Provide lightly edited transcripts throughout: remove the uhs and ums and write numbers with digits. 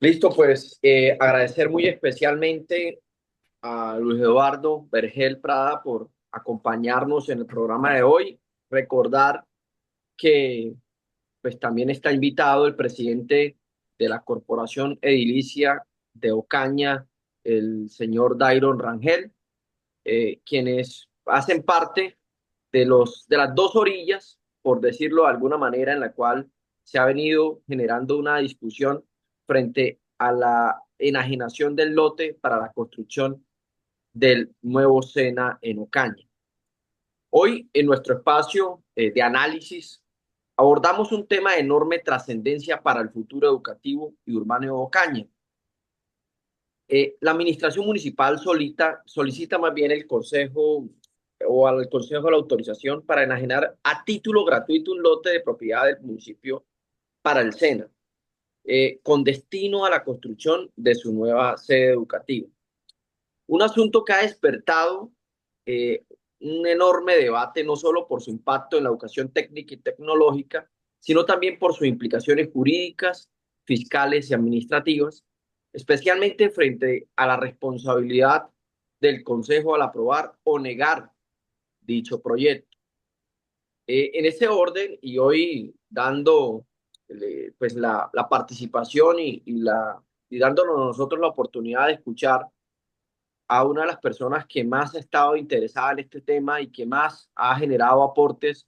Listo, pues agradecer muy especialmente a Luis Eduardo Vergel Prada por acompañarnos en el programa de hoy. Recordar que pues también está invitado el presidente de la Corporación Edilicia de Ocaña, el señor Dairon Rangel, quienes hacen parte de las dos orillas, por decirlo de alguna manera, en la cual se ha venido generando una discusión frente a la enajenación del lote para la construcción del nuevo SENA en Ocaña. Hoy, en nuestro espacio de análisis, abordamos un tema de enorme trascendencia para el futuro educativo y urbano de Ocaña. La administración municipal solicita más bien el consejo o al consejo la autorización para enajenar a título gratuito un lote de propiedad del municipio para el SENA, con destino a la construcción de su nueva sede educativa. Un asunto que ha despertado eh, un enorme debate, no solo por su impacto en la educación técnica y tecnológica, sino también por sus implicaciones jurídicas, fiscales y administrativas, especialmente frente a la responsabilidad del Consejo al aprobar o negar dicho proyecto. En ese orden, y hoy dando pues la participación y dándonos a nosotros la oportunidad de escuchar a una de las personas que más ha estado interesada en este tema y que más ha generado aportes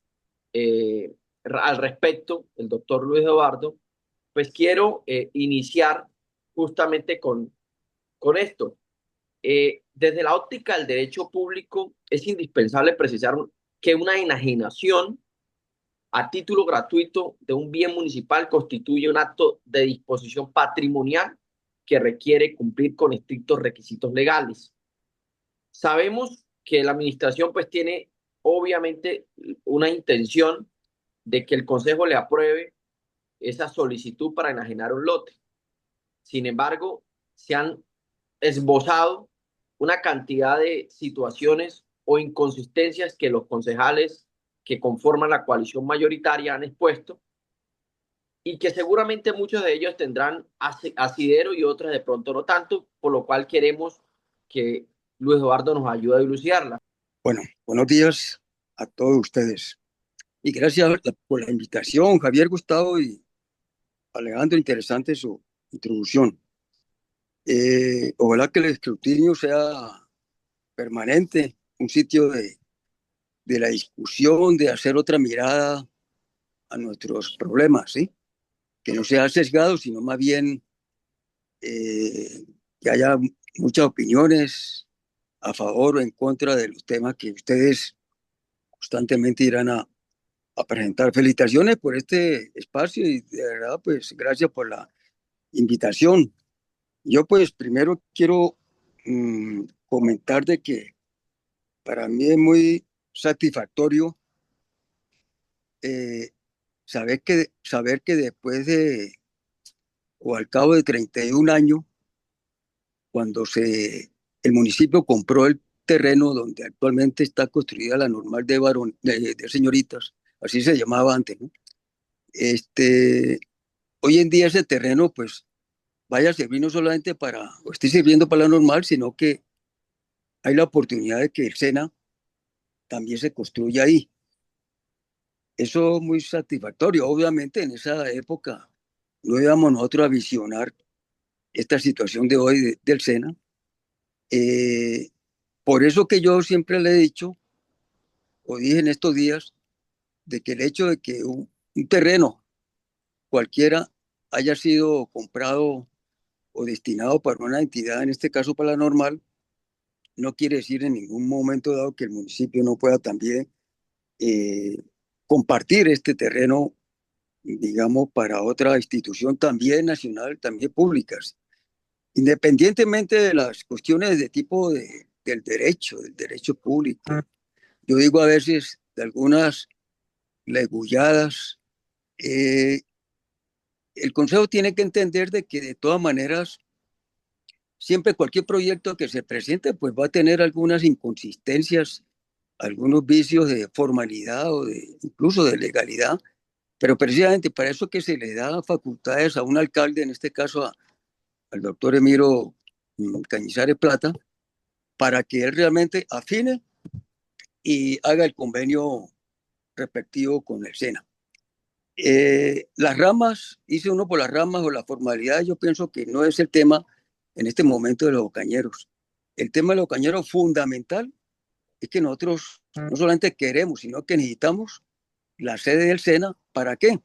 eh, al respecto, el doctor Luis Eduardo, pues quiero iniciar justamente con esto. Desde la óptica del derecho público, es indispensable precisar que una enajenación a título gratuito de un bien municipal constituye un acto de disposición patrimonial que requiere cumplir con estrictos requisitos legales. Sabemos que la administración pues tiene obviamente una intención de que el consejo le apruebe esa solicitud para enajenar un lote. Sin embargo, se han esbozado una cantidad de situaciones o inconsistencias que los concejales que conforman la coalición mayoritaria han expuesto y que seguramente muchos de ellos tendrán asidero y otros de pronto no tanto, por lo cual queremos que Luis Eduardo nos ayude a dilucidarla. Bueno, buenos días a todos ustedes. Y gracias por la invitación, Javier, Gustavo y Alejandro. Interesante su introducción. Ojalá que el escrutinio sea permanente, un sitio de la discusión, de hacer otra mirada a nuestros problemas, ¿sí? Que no sea sesgado, sino más bien que haya muchas opiniones a favor o en contra de los temas que ustedes constantemente irán a presentar. Felicitaciones por este espacio y de verdad, pues gracias por la invitación. Yo pues primero quiero comentar de que para mí es muy satisfactorio eh, saber que después de o al cabo de 31 años, cuando el municipio compró el terreno donde actualmente está construida la normal de señoritas, así se llamaba antes, ¿no? Hoy en día ese terreno pues vaya a servir no solamente o esté sirviendo para la normal, sino que hay la oportunidad de que el SENA también se construya ahí. Eso es muy satisfactorio. Obviamente en esa época no íbamos nosotros a visionar esta situación de hoy del SENA. Eh, por eso que yo siempre le he dicho, o dije en estos días, de que el hecho de que un terreno cualquiera haya sido comprado o destinado para una entidad, en este caso para la normal, no quiere decir en ningún momento dado que el municipio no pueda también eh, compartir este terreno, digamos, para otra institución también nacional, también públicas, independientemente de las cuestiones de tipo del derecho público. Yo digo a veces de algunas legulladas, eh, el Consejo tiene que entender de que de todas maneras siempre cualquier proyecto que se presente pues va a tener algunas inconsistencias, algunos vicios de formalidad o incluso de legalidad, pero precisamente para eso que se le da facultades a un alcalde, en este caso al doctor Emiro Cañizares Plata, para que él realmente afine y haga el convenio respectivo con el SENA. Las ramas, hice uno por las ramas o la formalidad, yo pienso que no es el tema en este momento de los cañeros. El tema de los cañeros fundamental es que nosotros no solamente queremos, sino que necesitamos la sede del SENA. ¿Para qué?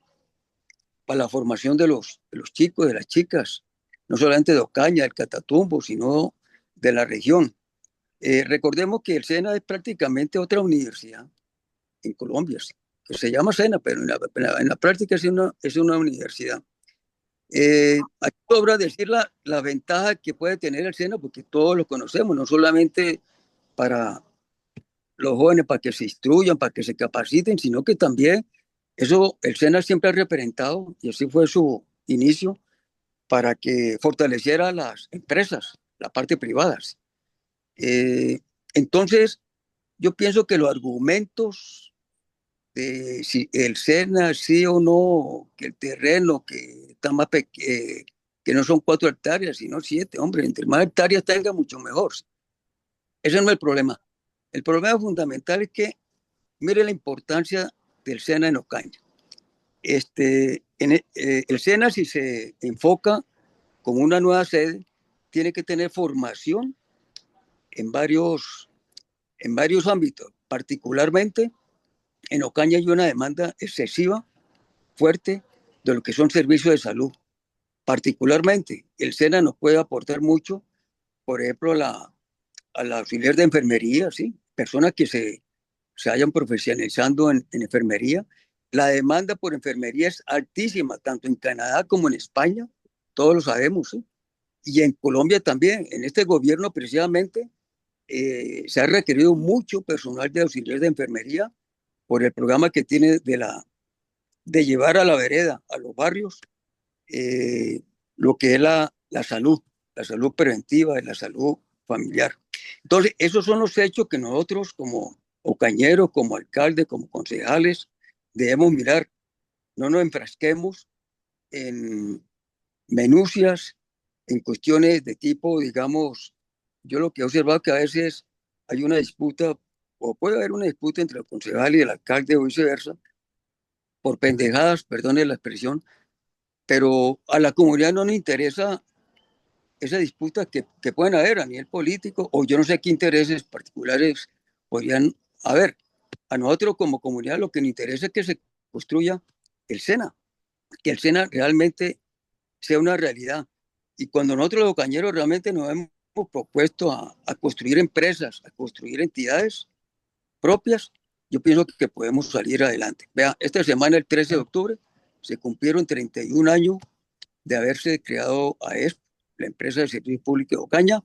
Para la formación de los chicos, de las chicas, no solamente de Ocaña, del Catatumbo, sino de la región. Recordemos que el SENA es prácticamente otra universidad en Colombia, que se llama SENA, pero en la práctica es una universidad. Aquí sobra decir la ventaja que puede tener el SENA, porque todos lo conocemos, no solamente para los jóvenes, para que se instruyan, para que se capaciten, sino que también eso el SENA siempre ha representado, y así fue su inicio, para que fortaleciera las empresas, la parte privada. Eh, entonces, yo pienso que los argumentos de si el SENA sí o no, que el terreno que está más que no son 4 hectáreas, sino 7, hombre, entre más hectáreas tenga, mucho mejor. Ese no es el problema. El problema fundamental es que, mire la importancia del SENA en Ocaña. El SENA, si se enfoca como una nueva sede, tiene que tener formación en en varios ámbitos. Particularmente, en Ocaña hay una demanda excesiva, fuerte, de lo que son servicios de salud. Particularmente, el SENA nos puede aportar mucho, por ejemplo, a la auxiliar de enfermería, ¿sí? Personas que se vayan profesionalizando en enfermería. La demanda por enfermería es altísima, tanto en Canadá como en España, todos lo sabemos, ¿sí? Y en Colombia también. En este gobierno precisamente se ha requerido mucho personal de auxiliar de enfermería por el programa que tiene de llevar a la vereda, a los barrios, eh, lo que es la salud preventiva y la salud familiar. Entonces, esos son los hechos que nosotros como ocañeros, como alcaldes, como concejales, debemos mirar. No nos enfrasquemos en minucias, en cuestiones de tipo, digamos, yo lo que he observado es que a veces hay una disputa, o puede haber una disputa entre el concejal y el alcalde o viceversa, por pendejadas, perdone la expresión, pero a la comunidad no le interesa esa disputa que pueden haber a nivel político, o yo no sé qué intereses particulares podrían haber. A nosotros como comunidad lo que nos interesa es que se construya el SENA, que el SENA realmente sea una realidad. Y cuando nosotros los cañeros realmente nos hemos propuesto a construir empresas, a construir entidades propias, yo pienso que podemos salir adelante. Vea, esta semana, el 13 de octubre, se cumplieron 31 años de haberse creado AESP, la empresa de servicios públicos de Ocaña,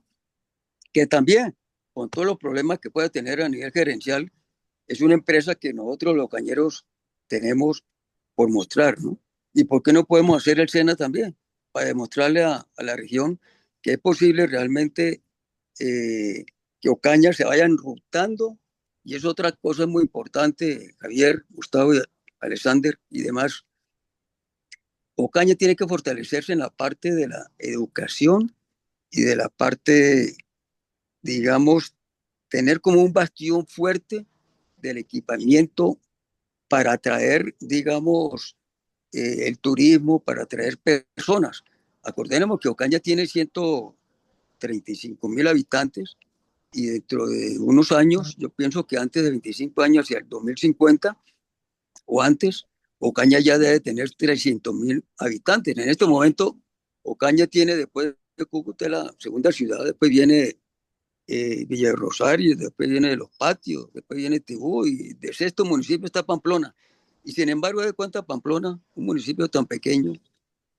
que también, con todos los problemas que puede tener a nivel gerencial, es una empresa que nosotros los cañeros tenemos por mostrar, ¿no? ¿Y por qué no podemos hacer el SENA también? Para demostrarle a la región que es posible realmente que Ocaña se vaya enrutando, y es otra cosa muy importante, Javier, Gustavo, Alexander y demás. Ocaña tiene que fortalecerse en la parte de la educación y de la parte, digamos, tener como un bastión fuerte del equipamiento para atraer, digamos, el turismo, para atraer personas. Acordemos que Ocaña tiene 135.000 habitantes, y dentro de unos años, yo pienso que antes de 25 años, hacia el 2050 o antes, Ocaña ya debe tener 300.000 habitantes. En este momento, Ocaña tiene, después de Cúcuta, la segunda ciudad, después viene Villa de Rosario, después viene Los Patios, después viene Tibú, y de sexto municipio está Pamplona. Y sin embargo, de cuenta, Pamplona, un municipio tan pequeño,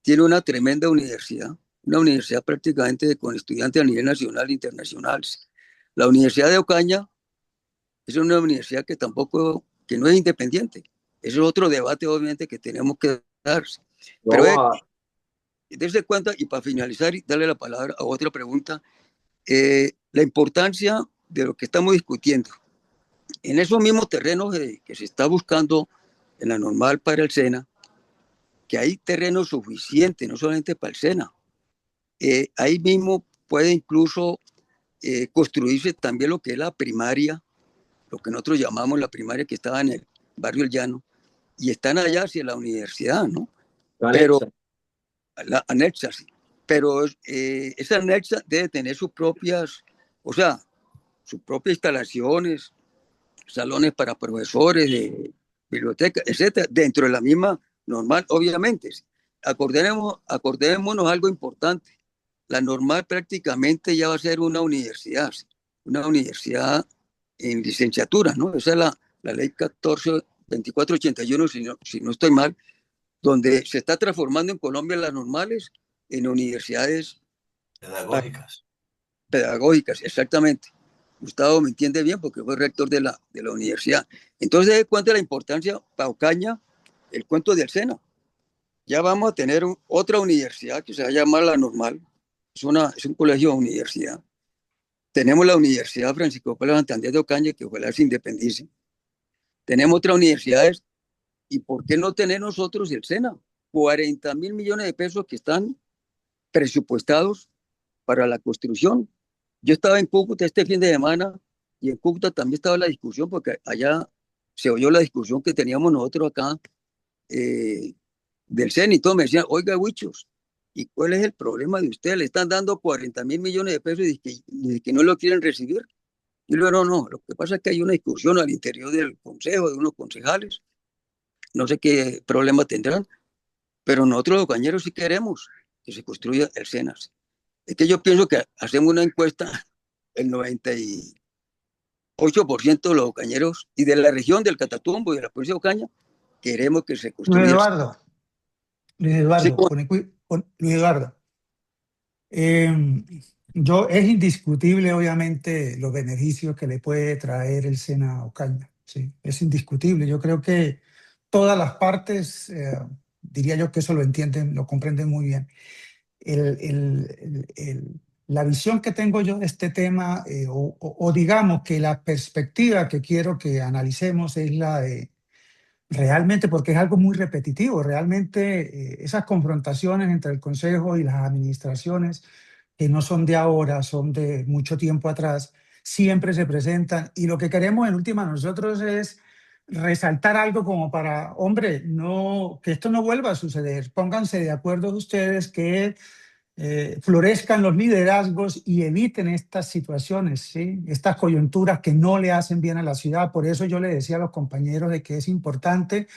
tiene una tremenda universidad, una universidad prácticamente con estudiantes a nivel nacional e internacional. La Universidad de Ocaña es una universidad que tampoco, que no es independiente. Ese es otro debate, obviamente, que tenemos que dar. Pero No, desde cuenta, y para finalizar y darle la palabra a otra pregunta, la importancia de lo que estamos discutiendo. En esos mismos terrenos que se está buscando en la normal para el SENA, que hay terreno suficiente, no solamente para el SENA, ahí mismo puede incluso construirse también lo que es la primaria, lo que nosotros llamamos la primaria que estaba en el barrio El Llano, y están allá hacia la universidad, ¿no? La Pero anexa. la anexa, sí. Pero esa anexa debe tener sus propias, o sea, sus propias instalaciones, salones para profesores, de biblioteca, etcétera, dentro de la misma normal, obviamente. Acordémonos algo importante. La normal prácticamente ya va a ser una universidad en licenciatura, ¿no? Esa es la ley 14 2481, si no estoy mal, donde se está transformando en Colombia las normales en universidades Pedagógicas. pedagógicas, exactamente. Gustavo me entiende bien porque fue rector de la universidad. Entonces, de cuenta la importancia para Ocaña, el cuento del SENA. Ya vamos a tener otra universidad que se va a llamar la normal. Es un colegio de universidad. Tenemos la Universidad Francisco Pablo Santander de Ocaña, que ojalá se independice. Tenemos otras universidades. ¿Y por qué no tener nosotros el SENA? 40.000 millones de pesos que están presupuestados para la construcción. Yo estaba en Cúcuta este fin de semana y en Cúcuta también estaba la discusión, porque allá se oyó la discusión que teníamos nosotros acá eh, del CEN y todo. Me decían, oiga, Huichos, ¿y cuál es el problema de ustedes? Le están dando 40.000 millones de pesos y que no lo quieren recibir. Y luego, no, lo que pasa es que hay una discusión al interior del consejo, de unos concejales, no sé qué problema tendrán, pero nosotros los cañeros sí queremos que se construya el SENAS. Es que yo pienso que hacemos una encuesta, el 98% de los cañeros y de la región del Catatumbo y de la provincia de Ocaña queremos que se Luis construya. Eduardo, Luis Sí, Eduardo, Luis Eduardo. Es indiscutible, obviamente, los beneficios que le puede traer el SENA a Ocaña. Sí, es indiscutible. Yo creo que todas las partes, diría yo que eso lo entienden, lo comprenden muy bien. La visión que tengo yo de este tema, o digamos que la perspectiva que quiero que analicemos es la de realmente, porque es algo muy repetitivo, realmente esas confrontaciones entre el Consejo y las administraciones, que no son de ahora, son de mucho tiempo atrás, siempre se presentan, y lo que queremos en última nosotros es resaltar algo como para, hombre, no, que esto no vuelva a suceder, pónganse de acuerdo ustedes, que florezcan los liderazgos y eviten estas situaciones, ¿sí? Estas coyunturas que no le hacen bien a la ciudad. Por eso yo le decía a los compañeros de que es importante,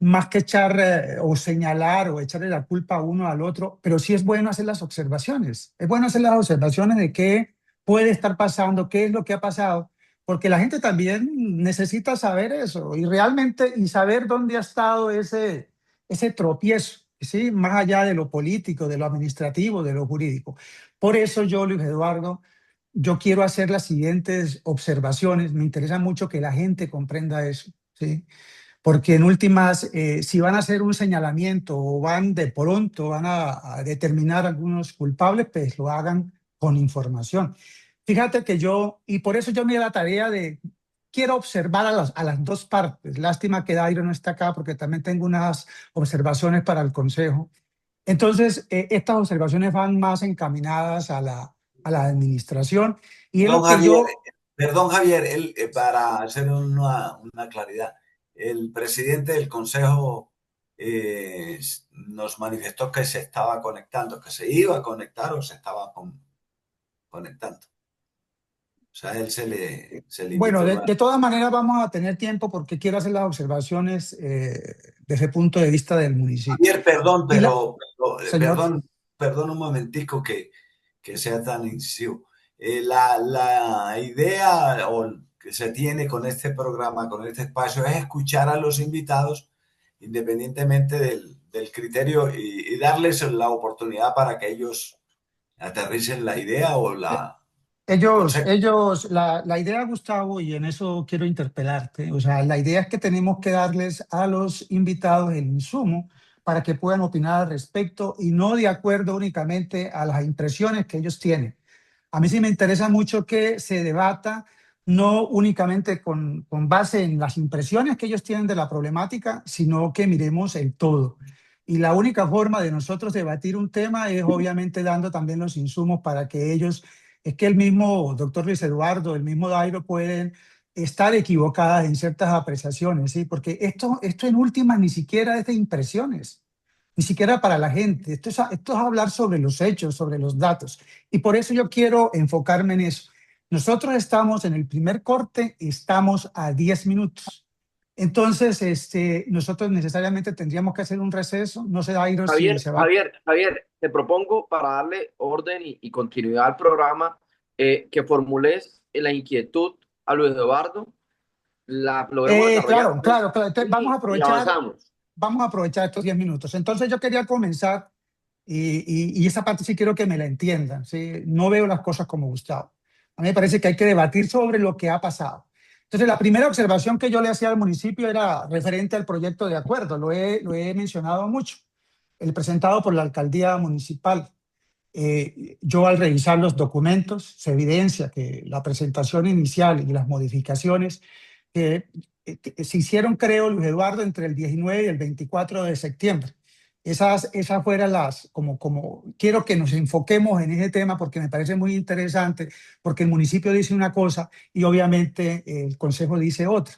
más que echar o señalar o echarle la culpa a uno al otro, pero sí es bueno hacer las observaciones. Es bueno hacer las observaciones de qué puede estar pasando, qué es lo que ha pasado, porque la gente también necesita saber eso y realmente y saber dónde ha estado ese tropiezo, ¿sí? Más allá de lo político, de lo administrativo, de lo jurídico. Por eso yo, Luis Eduardo, yo quiero hacer las siguientes observaciones. Me interesa mucho que la gente comprenda eso, ¿sí? Porque en últimas, si van a hacer un señalamiento o van de pronto, van a determinar algunos culpables, pues lo hagan con información. Fíjate que yo, y por eso yo me di la tarea de, quiero observar a las dos partes. Lástima que Dairo no está acá porque también tengo unas observaciones para el Consejo. Entonces, estas observaciones van más encaminadas a la administración y es Don lo que Javier, yo... perdón Javier, para hacer una claridad, el presidente del Consejo nos manifestó que se estaba conectando, que se iba a conectar o se estaba conectando. O sea, él se le Bueno, invitó de todas maneras vamos a tener tiempo porque quiero hacer las observaciones desde el punto de vista del municipio. Javier, perdón, Y la, señor, perdón un momentico que sea tan incisivo. La idea que se tiene con este programa, con este espacio, es escuchar a los invitados independientemente del criterio y darles la oportunidad para que ellos aterricen la idea o el concepto. la idea, Gustavo, y en eso quiero interpelarte, o sea, la idea es que tenemos que darles a los invitados el insumo para que puedan opinar al respecto y no de acuerdo únicamente a las impresiones que ellos tienen. A mí sí me interesa mucho que se debata no únicamente con base en las impresiones que ellos tienen de la problemática, sino que miremos el todo. Y la única forma de nosotros debatir un tema es obviamente dando también los insumos para que ellos, es que el mismo doctor Luis Eduardo, el mismo Dairo pueden estar equivocadas en ciertas apreciaciones, ¿sí? Porque esto en últimas ni siquiera es de impresiones, ni siquiera para la gente. Esto es hablar sobre los hechos, sobre los datos. Y por eso yo quiero enfocarme en eso. Nosotros estamos en el primer corte, estamos a 10 minutos. Entonces, nosotros necesariamente tendríamos que hacer un receso. No sé, Dairo, si se va. Javier, te propongo para darle orden y continuidad al programa, que formules la inquietud a Luis Eduardo, la logremos desarrollar Claro. Entonces, y avanzamos. vamos a aprovechar estos 10 minutos. Entonces, yo quería comenzar, y esa parte sí quiero que me la entiendan, ¿sí? No veo las cosas como Gustavo. A mí me parece que hay que debatir sobre lo que ha pasado. Entonces, la primera observación que yo le hacía al municipio era referente al proyecto de acuerdo. Lo he mencionado mucho. El presentado por la alcaldía municipal. Yo al revisar los documentos se evidencia que la presentación inicial y las modificaciones que se hicieron, creo, Luis Eduardo, entre el 19 y el 24 de septiembre. Esas fueran quiero que nos enfoquemos en ese tema porque me parece muy interesante, porque el municipio dice una cosa y obviamente el consejo dice otra.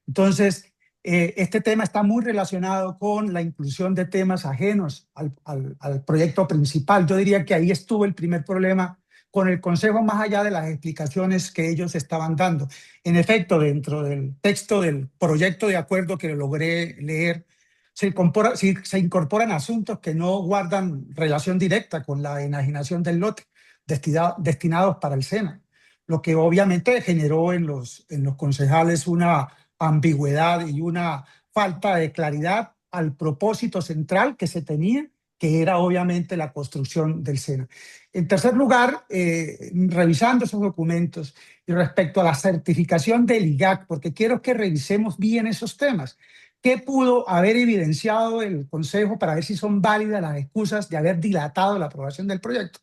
Entonces, este tema está muy relacionado con la inclusión de temas ajenos al proyecto principal. Yo diría que ahí estuvo el primer problema con el consejo, más allá de las explicaciones que ellos estaban dando. En efecto, dentro del texto del proyecto de acuerdo que logré leer, se incorporan asuntos que no guardan relación directa con la enajenación del lote destinados para el SENA, lo que obviamente generó en los concejales una ambigüedad y una falta de claridad al propósito central que se tenía, que era obviamente la construcción del SENA. En tercer lugar, revisando esos documentos y respecto a la certificación del IGAC, porque quiero que revisemos bien esos temas. ¿Qué pudo haber evidenciado el Consejo para ver si son válidas las excusas de haber dilatado la aprobación del proyecto?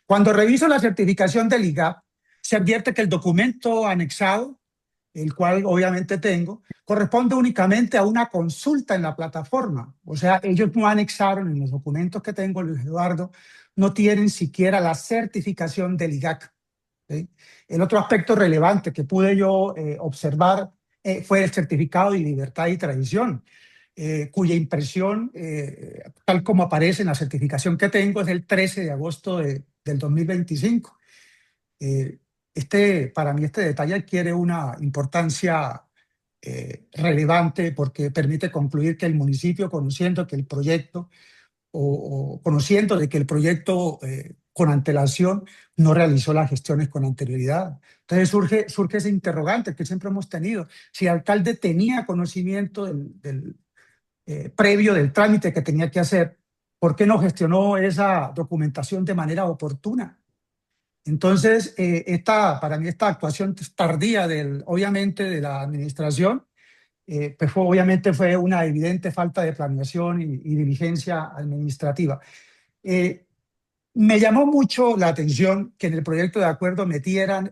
Cuando reviso la certificación del IGAC, se advierte que el documento anexado, el cual obviamente tengo, corresponde únicamente a una consulta en la plataforma. O sea, ellos no anexaron en los documentos que tengo, Luis Eduardo, no tienen siquiera la certificación del IGAC. ¿Sí? El otro aspecto relevante que pude yo observar fue el certificado de libertad y tradición, cuya impresión, tal como aparece en la certificación que tengo, es del 13 de agosto del 2025. Para mí este detalle adquiere una importancia relevante porque permite concluir que el municipio, conociendo que el proyecto conociendo de que el proyecto con antelación no realizó las gestiones con anterioridad. Entonces surge ese interrogante que siempre hemos tenido. Si el alcalde tenía conocimiento previo del trámite que tenía que hacer, ¿por qué no gestionó esa documentación de manera oportuna? Entonces, para mí esta actuación tardía, obviamente, de la administración, pues obviamente fue una evidente falta de planeación y diligencia administrativa. Me llamó mucho la atención que en el proyecto de acuerdo metieran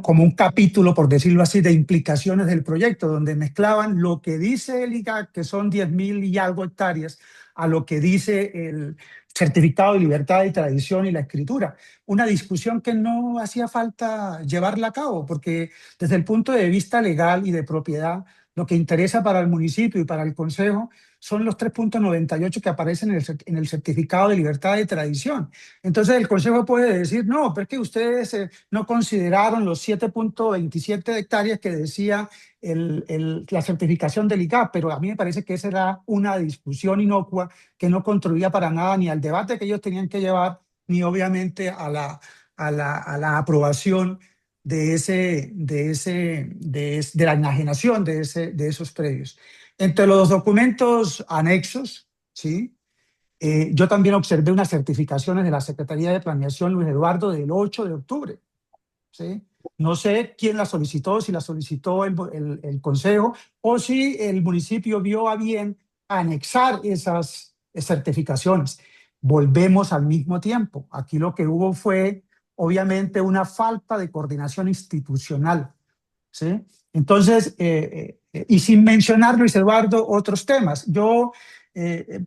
como un capítulo, por decirlo así, de implicaciones del proyecto, donde mezclaban lo que dice el IGAC, que son 10.000 y algo hectáreas, a lo que dice el certificado de libertad y tradición y la escritura. Una discusión que no hacía falta llevarla a cabo, porque desde el punto de vista legal y de propiedad, lo que interesa para el municipio y para el consejo son los 3.98 que aparecen en el certificado de libertad y tradición. Entonces el consejo puede decir, no, pero es que ustedes no consideraron los 7.27 hectáreas que decía la certificación del IGAP, pero a mí me parece que esa era una discusión inocua que no contribuía para nada ni al debate que ellos tenían que llevar, ni obviamente a la aprobación de la enajenación de esos predios. Entre los documentos anexos, ¿sí? Yo también observé unas certificaciones de la Secretaría de Planeación, Luis Eduardo, del 8 de octubre. ¿Sí? No sé quién la solicitó, si la solicitó el Consejo o si el municipio vio a bien anexar esas certificaciones. Volvemos al mismo tiempo. Aquí lo que hubo fue, obviamente, una falta de coordinación institucional. ¿Sí? Entonces, Y sin mencionar, Luis Eduardo, otros temas. Yo,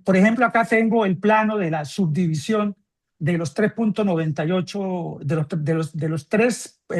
por ejemplo, acá tengo el plano de la subdivisión de los 3,98,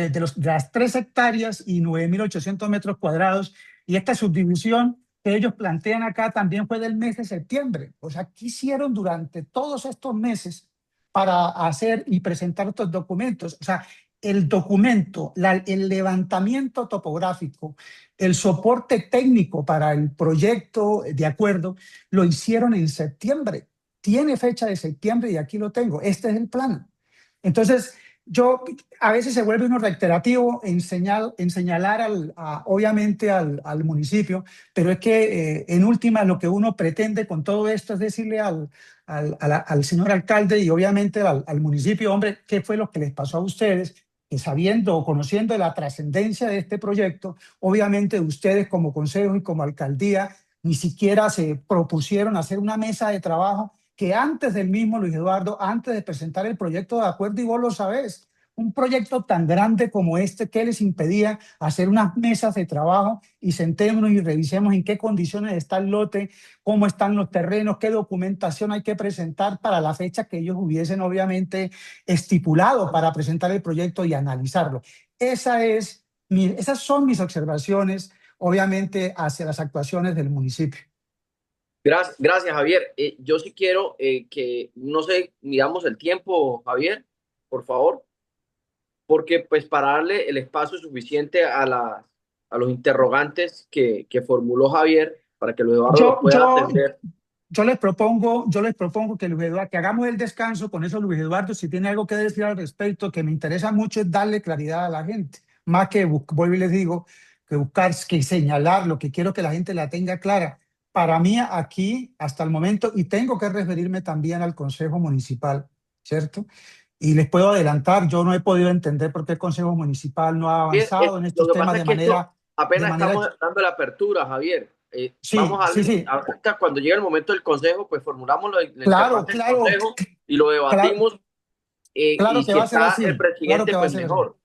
de las 3 hectáreas y 9.800 metros cuadrados. Y esta subdivisión que ellos plantean acá también fue del mes de septiembre. O sea, ¿qué hicieron durante todos estos meses para hacer y presentar estos documentos? O sea, el documento, el levantamiento topográfico, el soporte técnico para el proyecto de acuerdo, lo hicieron en septiembre. Tiene fecha de septiembre y aquí lo tengo. Este es el plan. Entonces, yo a veces se vuelve uno reiterativo en señalar obviamente al municipio, pero es que en última lo que uno pretende con todo esto es decirle al señor alcalde y obviamente al municipio, hombre, ¿qué fue lo que les pasó a ustedes? Que sabiendo o conociendo la trascendencia de este proyecto, obviamente ustedes como consejo y como alcaldía ni siquiera se propusieron hacer una mesa de trabajo que antes del mismo Luis Eduardo, antes de presentar el proyecto de acuerdo, y vos lo sabés, un proyecto tan grande como este, ¿qué les impedía hacer unas mesas de trabajo y sentémonos y revisemos en qué condiciones está el lote, cómo están los terrenos, qué documentación hay que presentar para la fecha que ellos hubiesen obviamente estipulado para presentar el proyecto y analizarlo? Esas son mis observaciones, obviamente, hacia las actuaciones del municipio. Gracias, Javier. Yo sí quiero que, no sé, miramos el tiempo, Javier, por favor, porque pues para darle el espacio suficiente a los interrogantes que formuló Javier, para que Luis Eduardo los Yo, pueda yo, atender. yo les propongo que Luis Eduardo, que hagamos el descanso. Con eso, Luis Eduardo, si tiene algo que decir al respecto, que me interesa mucho es darle claridad a la gente, más que, vuelvo y les digo, que buscar, que señalar, lo que quiero que la gente la tenga clara. Para mí aquí, hasta el momento, y tengo que referirme también al Consejo Municipal, ¿cierto? Y les puedo adelantar, yo no he podido entender por qué el Consejo Municipal no ha Javier, avanzado en lo estos que temas pasa es que esto de apenas manera, estamos dando la apertura, Javier. Vamos sí, a sí, darle, sí, ahorita cuando llegue el momento del consejo, pues formulamos la claro, interrogante del claro, consejo y lo claro. debatimos, y Claro que si va a ser está el así, claro presidente, que va a pues ser así, mejor.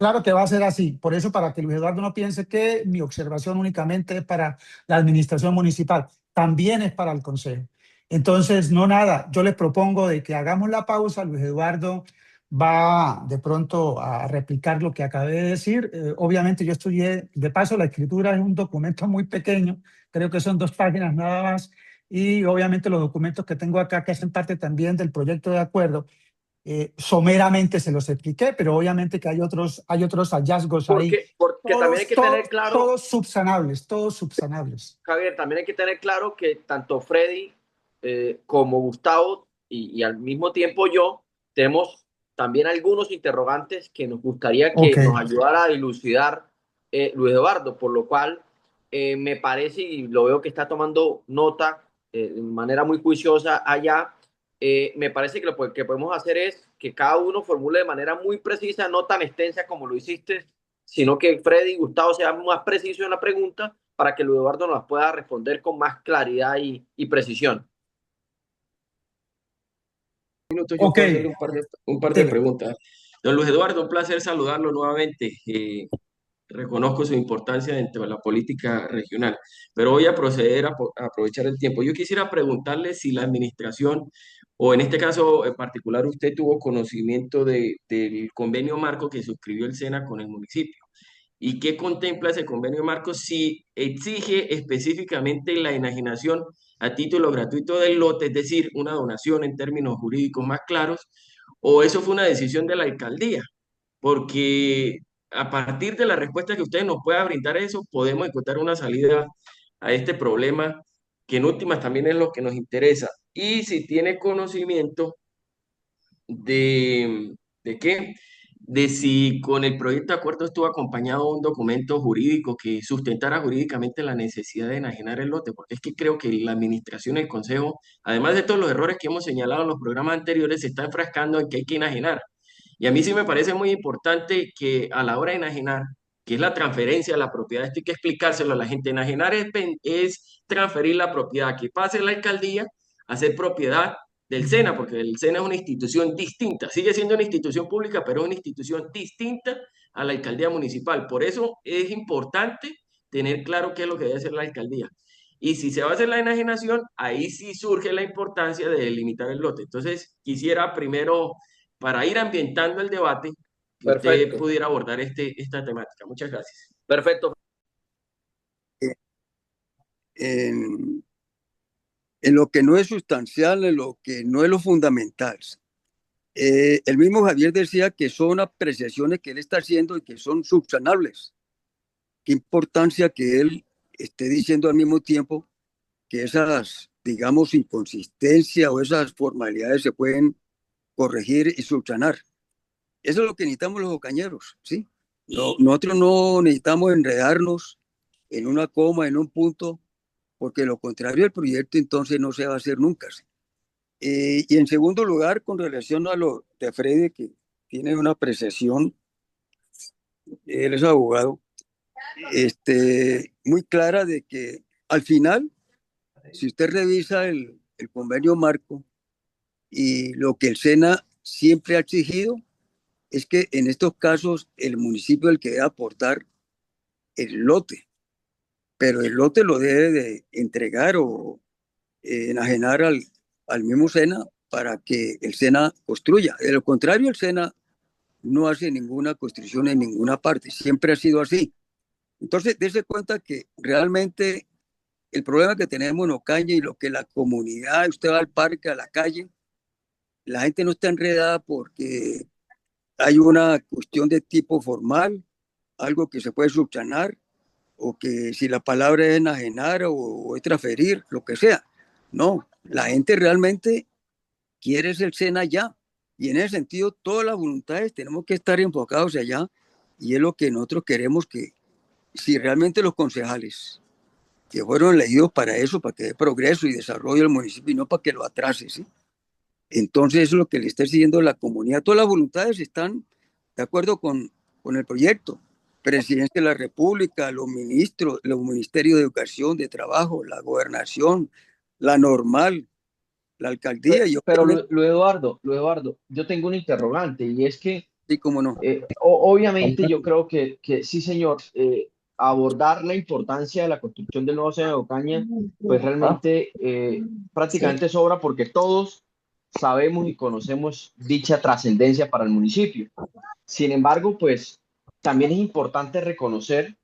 claro que va a ser así. Por eso, para que Luis Eduardo no piense que mi observación únicamente es para la administración municipal, también es para el consejo. Entonces, no nada, yo les propongo de que hagamos la pausa. Luis Eduardo va de pronto a replicar lo que acabé de decir. Obviamente yo estudié, de paso la escritura es un documento muy pequeño, creo que son 2 páginas nada más, y obviamente los documentos que tengo acá, que hacen parte también del proyecto de acuerdo, someramente se los expliqué, pero obviamente que hay otros hallazgos ahí, Porque también hay todos, que tener todos, claro, todos subsanables, todos subsanables. Javier, también hay que tener claro que tanto Freddy como Gustavo y al mismo tiempo yo tenemos también algunos interrogantes que nos gustaría Ok, que nos ayudara a dilucidar Luis Eduardo, por lo cual me parece y lo veo que está tomando nota de manera muy juiciosa allá. Me parece que lo que podemos hacer es que cada uno formule de manera muy precisa, no tan extensa como lo hiciste, sino que Freddy y Gustavo sean más precisos en la pregunta para que Luis Eduardo nos pueda responder con más claridad y precisión. Minutos yo ok, puedo hacerle un par de dele. preguntas. Don Luis Eduardo, un placer saludarlo nuevamente. Reconozco su importancia dentro de la política regional, pero voy a proceder a aprovechar el tiempo. Yo quisiera preguntarle si la administración, o en este caso en particular, usted tuvo conocimiento del convenio marco que suscribió el SENA con el municipio. ¿Y qué contempla ese convenio marco? Si exige específicamente la enajenación a título gratuito del lote, es decir, una donación en términos jurídicos más claros, o eso fue una decisión de la alcaldía, porque a partir de la respuesta que usted nos pueda brindar eso, podemos encontrar una salida a este problema, que en últimas también es lo que nos interesa. Y si tiene conocimiento ¿de qué? De si con el proyecto de acuerdo estuvo acompañado un documento jurídico que sustentara jurídicamente la necesidad de enajenar el lote, porque es que creo que la administración y el consejo, además de todos los errores que hemos señalado en los programas anteriores, se está enfrascando en que hay que enajenar. Y a mí sí me parece muy importante que a la hora de enajenar, que es la transferencia de la propiedad, esto hay que explicárselo a la gente. Enajenar es transferir la propiedad, que pase la alcaldía a ser propiedad del SENA, porque el SENA es una institución distinta, sigue siendo una institución pública, pero es una institución distinta a la alcaldía municipal. Por eso es importante tener claro qué es lo que debe hacer la alcaldía. Y si se va a hacer la enajenación, ahí sí surge la importancia de delimitar el lote. Entonces, quisiera primero, para ir ambientando el debate, que usted Perfecto, pudiera abordar esta temática. Muchas gracias. perfecto. Eh, En, en lo que no es sustancial, en lo que no es lo fundamental. El mismo Javier decía que son apreciaciones que él está haciendo y que son subsanables. Qué importancia que él esté diciendo al mismo tiempo que esas, digamos, inconsistencias o esas formalidades se pueden corregir y subsanar. Eso es lo que necesitamos los ocañeros, ¿sí? No, nosotros no necesitamos enredarnos en una coma, en un punto, porque lo contrario el proyecto entonces no se va a hacer nunca. ¿Sí? Y en segundo lugar, con relación a lo de Freddy, que tiene una apreciación, él es abogado, muy clara de que al final, si usted revisa el convenio marco y lo que el SENA siempre ha exigido, es que en estos casos el municipio es el que debe aportar el lote, pero el lote lo debe de entregar o enajenar al mismo SENA para que el SENA construya. De lo contrario, el SENA no hace ninguna construcción en ninguna parte, siempre ha sido así. Entonces, dése cuenta que realmente el problema que tenemos en Ocaña y lo que la comunidad, usted va al parque, a la calle, la gente no está enredada porque hay una cuestión de tipo formal, algo que se puede subsanar, o que si la palabra es enajenar o es transferir, lo que sea. No, la gente realmente quiere el SENA ya. Y en ese sentido, todas las voluntades tenemos que estar enfocados allá. Y es lo que nosotros queremos que, si realmente los concejales que fueron elegidos para eso, para que dé progreso y desarrollo el municipio y no para que lo atrase, ¿sí? Entonces eso es lo que le está siguiendo la comunidad. Todas las voluntades están de acuerdo con el proyecto. Presidencia de la República, los ministros, los ministerios de Educación, de Trabajo, la gobernación, la normal, la alcaldía y Pero obviamente, Luis Eduardo, yo tengo un interrogante y es que sí, como no. obviamente yo creo que sí, señor, abordar la importancia de la construcción del nuevo Océano de Ocaña, pues realmente prácticamente sobra porque todos sabemos y conocemos dicha trascendencia para el municipio. Sin embargo, pues también es importante reconocer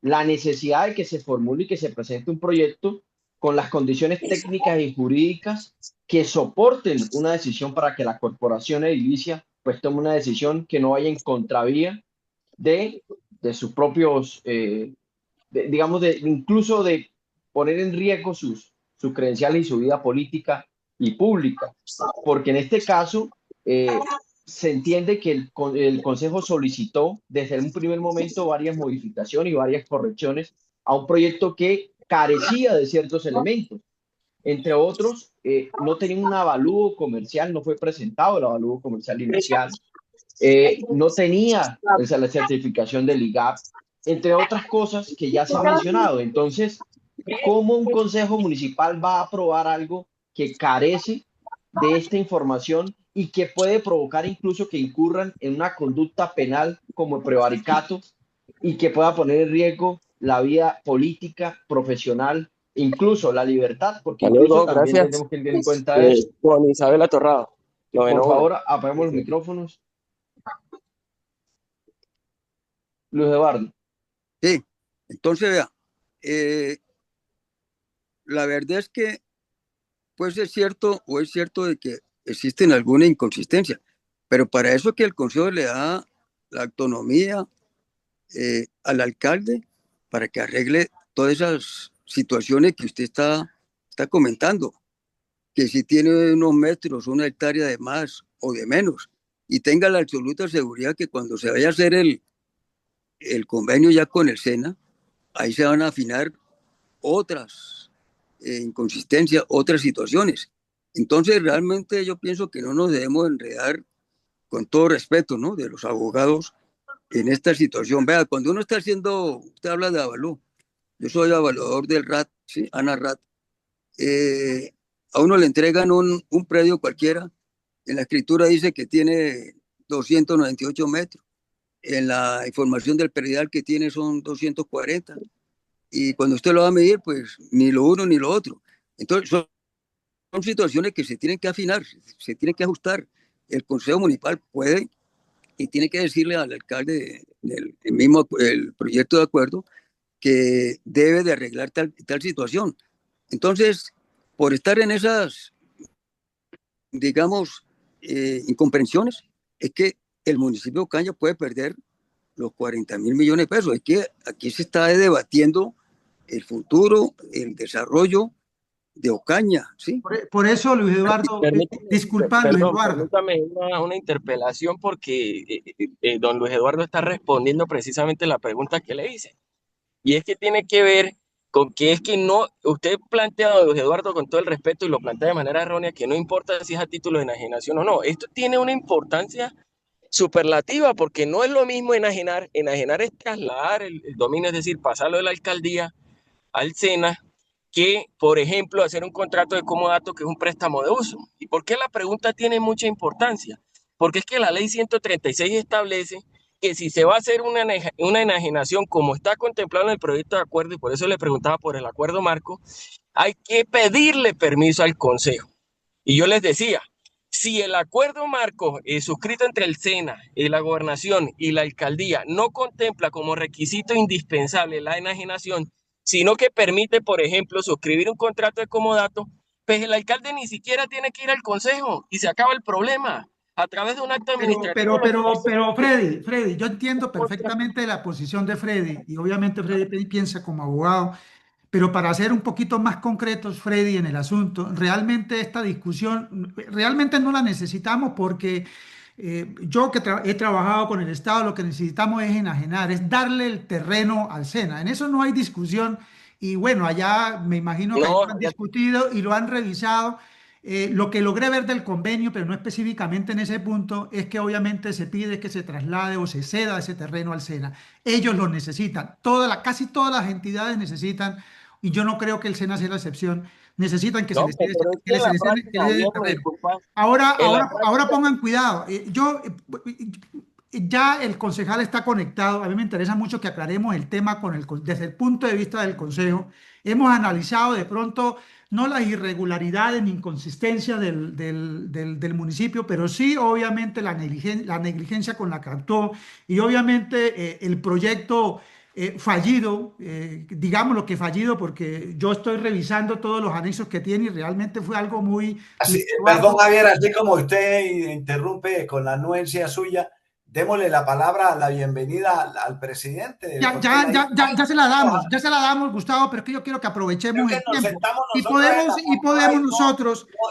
la necesidad de que se formule y que se presente un proyecto con las condiciones técnicas y jurídicas que soporten una decisión para que la corporación edilicia pues tome una decisión que no vaya en contravía de, de sus propios, digamos, incluso de poner en riesgo sus credenciales y su vida política y pública. Porque en este caso se entiende que el Consejo solicitó desde un primer momento varias modificaciones y varias correcciones a un proyecto que carecía de ciertos elementos. Entre otros, no tenía un avalúo comercial, no fue presentado el avalúo comercial inicial, no tenía la certificación del IGAP, entre otras cosas que ya se ha mencionado. Entonces, ¿cómo un consejo municipal va a aprobar algo que carece de esta información y que puede provocar incluso que incurran en una conducta penal como el prevaricato y que pueda poner en riesgo la vida política, profesional, incluso la libertad, porque incluso Saludos, también gracias. tenemos que tener en cuenta esto. Con Isabela Torrado, Por noveno uno. favor, apaguemos los micrófonos. Luis Eduardo. Sí, entonces vea, eh, la verdad es que pues es cierto o es cierto de que existen alguna inconsistencia, pero para eso que el Consejo le da la autonomía al alcalde para que arregle todas esas situaciones que usted está comentando, que si tiene unos metros, una hectárea de más o de menos, y tenga la absoluta seguridad que cuando se vaya a hacer el convenio ya con el SENA, ahí se van a afinar otras inconsistencias, otras situaciones. Entonces, realmente yo pienso que no nos debemos enredar, con todo respeto, ¿no?, de los abogados en esta situación. Vea, cuando uno está haciendo, usted habla de avalú, yo soy evaluador del RAT, ¿sí? ANA-RAT. A uno le entregan un predio cualquiera, en la escritura dice que tiene 298 metros, en la información del predial que tiene son 240, y cuando usted lo va a medir, pues ni lo uno ni lo otro. Entonces, son situaciones que se tienen que afinar, se tienen que ajustar. El Consejo Municipal puede y tiene que decirle al alcalde del mismo el proyecto de acuerdo que debe de arreglar tal situación. Entonces, por estar en esas, digamos, incomprensiones, es que el municipio de Ocaña puede perder los 40.000 millones de pesos. Es que aquí se está debatiendo el futuro, el desarrollo de Ocaña, ¿sí? Por eso, Luis Eduardo, disculpa, Luis Perdón, Eduardo. permítame una interpelación porque don Luis Eduardo está respondiendo precisamente la pregunta que le hice. Y es que tiene que ver con que es que no, usted plantea, don Luis Eduardo, con todo el respeto y lo plantea de manera errónea, que no importa si es a título de enajenación o no. Esto tiene una importancia superlativa porque no es lo mismo enajenar. Enajenar es trasladar el dominio, es decir, pasarlo de la alcaldía al SENA, que, por ejemplo, hacer un contrato de comodato que es un préstamo de uso. ¿Y por qué la pregunta tiene mucha importancia? Porque es que la ley 136 establece que si se va a hacer una enajenación como está contemplado en el proyecto de acuerdo, y por eso le preguntaba por el acuerdo marco, hay que pedirle permiso al Consejo. Y yo les decía, si el acuerdo marco suscrito entre el SENA, la gobernación y la alcaldía no contempla como requisito indispensable la enajenación, sino que permite, por ejemplo, suscribir un contrato de comodato, pues el alcalde ni siquiera tiene que ir al consejo y se acaba el problema. A través de un acto administrativo. Pero Freddy, yo entiendo perfectamente la posición de Freddy y obviamente Freddy piensa como abogado, pero para ser un poquito más concretos, Freddy, en el asunto, realmente esta discusión, realmente no la necesitamos porque yo que he trabajado con el Estado, lo que necesitamos es enajenar, es darle el terreno al SENA. En eso no hay discusión y bueno, allá me imagino que No, lo han discutido y lo han revisado. Lo que logré ver del convenio, pero no específicamente en ese punto, es que obviamente se pide que se traslade o se ceda ese terreno al SENA. Ellos lo necesitan, casi todas las entidades necesitan, y yo no creo que el SENA sea la excepción, necesitan que se no, les, pero es que en la práctica, les dé el Javier, me terreno. disculpa, Ahora, en la ahora práctica. pongan cuidado. Ya el concejal está conectado. A mí me interesa mucho que aclaremos el tema desde el punto de vista del consejo. Hemos analizado de pronto no las irregularidades ni inconsistencias del municipio, pero sí obviamente la negligencia con la que actuó y obviamente el proyecto fallido, digamos lo que fallido, porque yo estoy revisando todos los anexos que tiene y realmente fue algo muy... Así, perdón, Eduardo, Javier, así como usted interrumpe con la anuencia suya, démosle la palabra, la bienvenida al presidente, porque la idea es trabajar. ya se la damos, Gustavo, pero es que yo quiero que Creo aprovechemos que el nos tiempo sentamos nosotros en la pomada y no podemos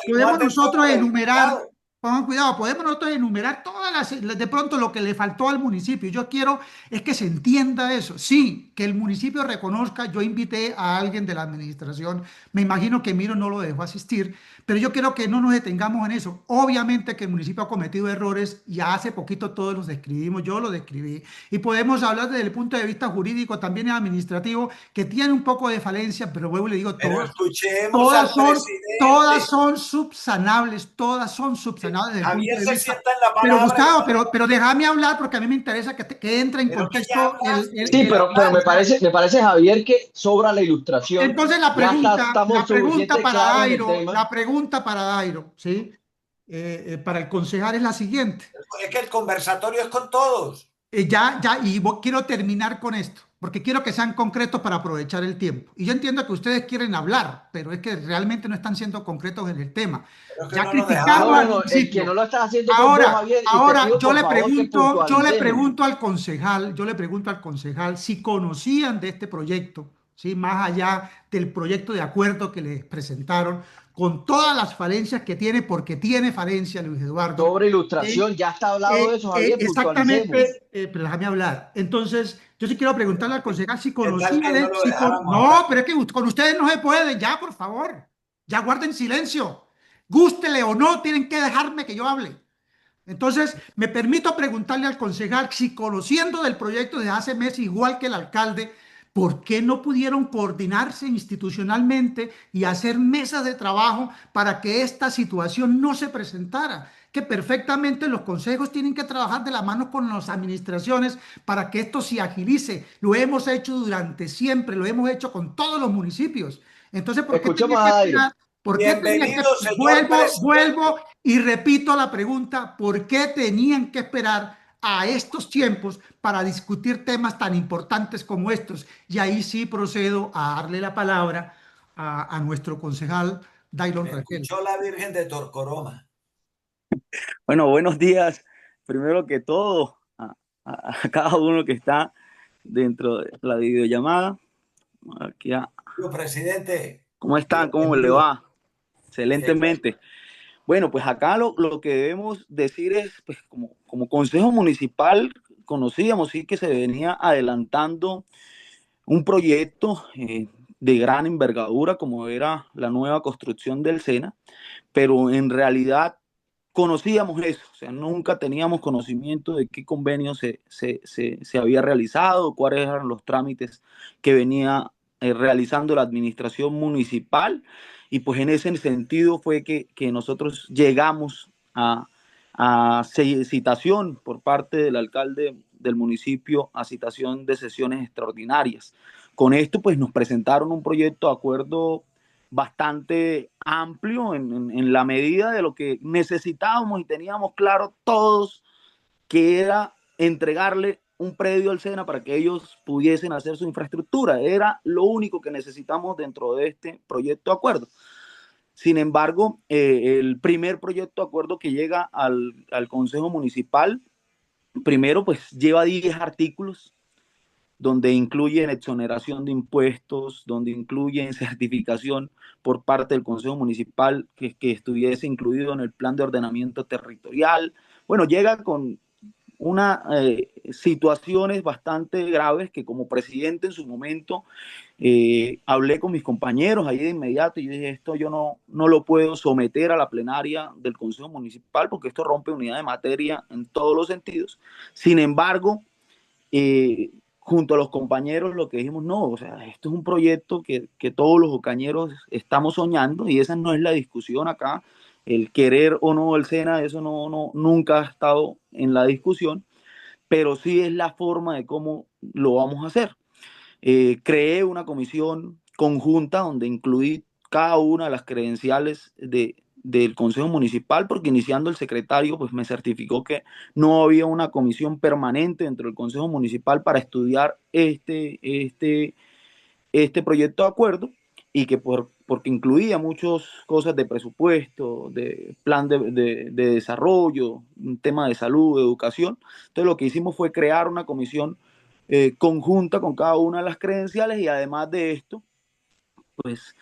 atendemos nosotros los enumerar, invitados. pongan cuidado, podemos nosotros enumerar de pronto lo que le faltó al municipio. Yo quiero es que se entienda eso. Sí, que el municipio reconozca, yo invité a alguien de la administración, me imagino que Miro no lo dejó asistir, pero yo quiero que no nos detengamos en eso. Obviamente que el municipio ha cometido errores, ya hace poquito todos los describimos, yo lo describí, y podemos hablar desde el punto de vista jurídico, también administrativo, que tiene un poco de falencia, pero vuelvo y le digo, Pero escuchemos al todas presidente. son subsanables, todas son subsanables desde el punto Javier de se vista. sienta en la Pero palabra y Gustavo, no le... pero déjame hablar porque a mí me interesa que entre en Pero que ya contexto hablaste, Sí, ya pero hablaste. me parece, Javier, que sobra la ilustración. entonces Estamos la pregunta suficiente para claros en el Dairo, tema. ¿sí? Para el concejal es la siguiente. Es que el conversatorio es con todos. Quiero terminar con esto, porque quiero que sean concretos para aprovechar el tiempo. Y yo entiendo que ustedes quieren hablar, pero es que realmente no están siendo concretos en el tema. Pero es que Ya no nos criticamos No, dejamos. no, al no, el que no municipio. lo estás haciendo sos vos, Ahora, Javier, y te ahora pido por favor que yo le puntualicemos. pregunto al concejal si conocían de este proyecto, ¿sí? Más allá del proyecto de acuerdo que les presentaron, con todas las falencias que tiene, porque tiene falencias, Luis Eduardo. Sobre ¿Sí? ilustración, ya está hablado de eso, Javier, puntualicemos. Exactamente, pero déjame hablar. Entonces, yo sí quiero preguntarle al concejal si ¿Qué tal conocía que no de... lo dejáramos No, hablar? pero es que con ustedes no se puede, ya, por favor. Ya guarden silencio. Gústele o no, tienen que dejarme que yo hable. Entonces, me permito preguntarle al concejal si conociendo del proyecto desde hace meses, igual que el alcalde, ¿Por qué no pudieron coordinarse institucionalmente y hacer mesas de trabajo para que esta situación no se presentara? Que perfectamente los consejos tienen que trabajar de la mano con las administraciones para que esto se agilice. Lo hemos hecho durante siempre, lo hemos hecho con todos los municipios. Entonces, ¿por qué tenía Escuchemos que a Dairo. esperar? ¿Por qué tenía que, Bienvenido, señor vuelvo presidente. y repito la pregunta, ¿por qué tenían que esperar a estos tiempos para discutir temas tan importantes como estos? Y ahí sí procedo a darle la palabra a nuestro concejal Dairon Me Rangel. escuchó la Virgen de Torcoroma. Bueno, buenos días. Primero que todo, a cada uno que está dentro de la videollamada. Presidente, ¿Cómo están? ¿Cómo le bienvenido. va? Excelentemente. Bueno, pues acá lo que debemos decir es, pues como Consejo Municipal, conocíamos sí que se venía adelantando un proyecto de gran envergadura como era la nueva construcción del SENA, pero en realidad conocíamos eso, o sea, nunca teníamos conocimiento de qué convenio se había realizado, cuáles eran los trámites que venía realizando la administración municipal, y pues en ese sentido fue que nosotros llegamos a citación por parte del alcalde del municipio a citación de sesiones extraordinarias. Con esto pues nos presentaron un proyecto de acuerdo bastante amplio en la medida de lo que necesitábamos y teníamos claro todos, que era entregarle un predio al SENA para que ellos pudiesen hacer su infraestructura. Era lo único que necesitamos dentro de este proyecto de acuerdo. Sin embargo, el primer proyecto de acuerdo que llega al Consejo Municipal, primero pues lleva 10 artículos, donde incluyen exoneración de impuestos, donde incluyen certificación por parte del Consejo Municipal que estuviese incluido en el plan de ordenamiento territorial. Bueno, llega con unas situaciones bastante graves que como presidente en su momento hablé con mis compañeros ahí de inmediato y dije, esto yo no lo puedo someter a la plenaria del Consejo Municipal porque esto rompe unidad de materia en todos los sentidos. Sin embargo, junto a los compañeros lo que dijimos, no, o sea, esto es un proyecto que todos los ocañeros estamos soñando y esa no es la discusión acá, el querer o no el SENA, eso nunca ha estado en la discusión, pero sí es la forma de cómo lo vamos a hacer. Creé una comisión conjunta donde incluí cada una de las credenciales del Consejo Municipal, porque iniciando el secretario pues me certificó que no había una comisión permanente dentro del Consejo Municipal para estudiar este proyecto de acuerdo y que porque incluía muchas cosas de presupuesto, de plan de desarrollo, un tema de salud, de educación. Entonces lo que hicimos fue crear una comisión conjunta con cada una de las credenciales y además de esto, pues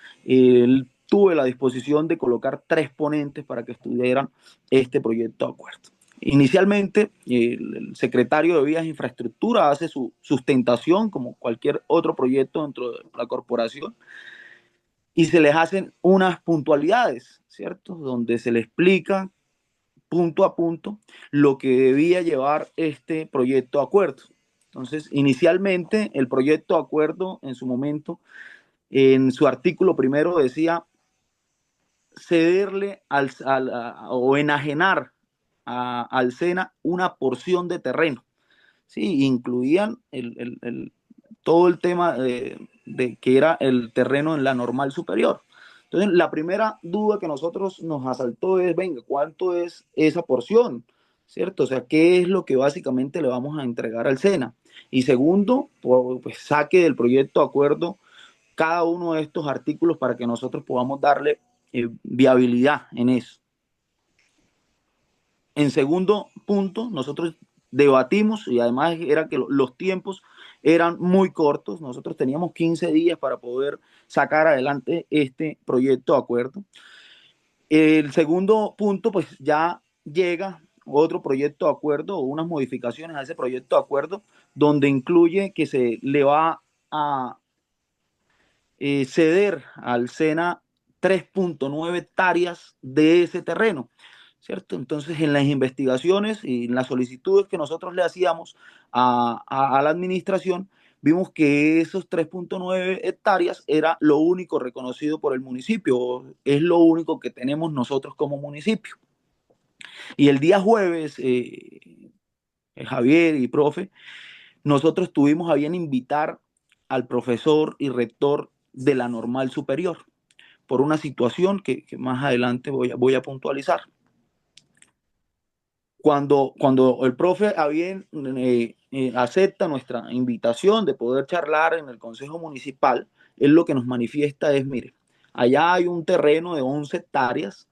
tuve la disposición de colocar 3 ponentes para que estudiaran este proyecto de acuerdo. Inicialmente, el secretario de Vías e Infraestructura hace su sustentación como cualquier otro proyecto dentro de la corporación y se les hacen unas puntualidades, ¿cierto? Donde se le explica punto a punto lo que debía llevar este proyecto de acuerdo. Entonces, inicialmente, el proyecto de acuerdo en su momento, en su artículo primero decía cederle o enajenar al SENA una porción de terreno. Sí, incluían todo el tema de que era el terreno en la normal superior. Entonces, la primera duda que nosotros nos asaltó es, venga, ¿cuánto es esa porción? ¿Cierto? O sea, ¿qué es lo que básicamente le vamos a entregar al SENA? Y segundo, pues saque del proyecto de acuerdo cada uno de estos artículos para que nosotros podamos darle viabilidad en eso. En segundo punto, nosotros debatimos y además era que los tiempos eran muy cortos. Nosotros teníamos 15 días para poder sacar adelante este proyecto de acuerdo. El segundo punto, pues ya llega otro proyecto de acuerdo o unas modificaciones a ese proyecto de acuerdo donde incluye que se le va a ceder al SENA 3.9 hectáreas de ese terreno, ¿cierto? Entonces, en las investigaciones y en las solicitudes que nosotros le hacíamos a la administración, vimos que esos 3.9 hectáreas era lo único reconocido por el municipio, es lo único que tenemos nosotros como municipio. Y el día jueves, Javier y profe, nosotros tuvimos a bien invitar al profesor y rector de la Normal Superior por una situación que más adelante voy a puntualizar. Cuando el profe a bien acepta nuestra invitación de poder charlar en el Consejo Municipal, él lo que nos manifiesta es, mire, allá hay un terreno de 11 hectáreas,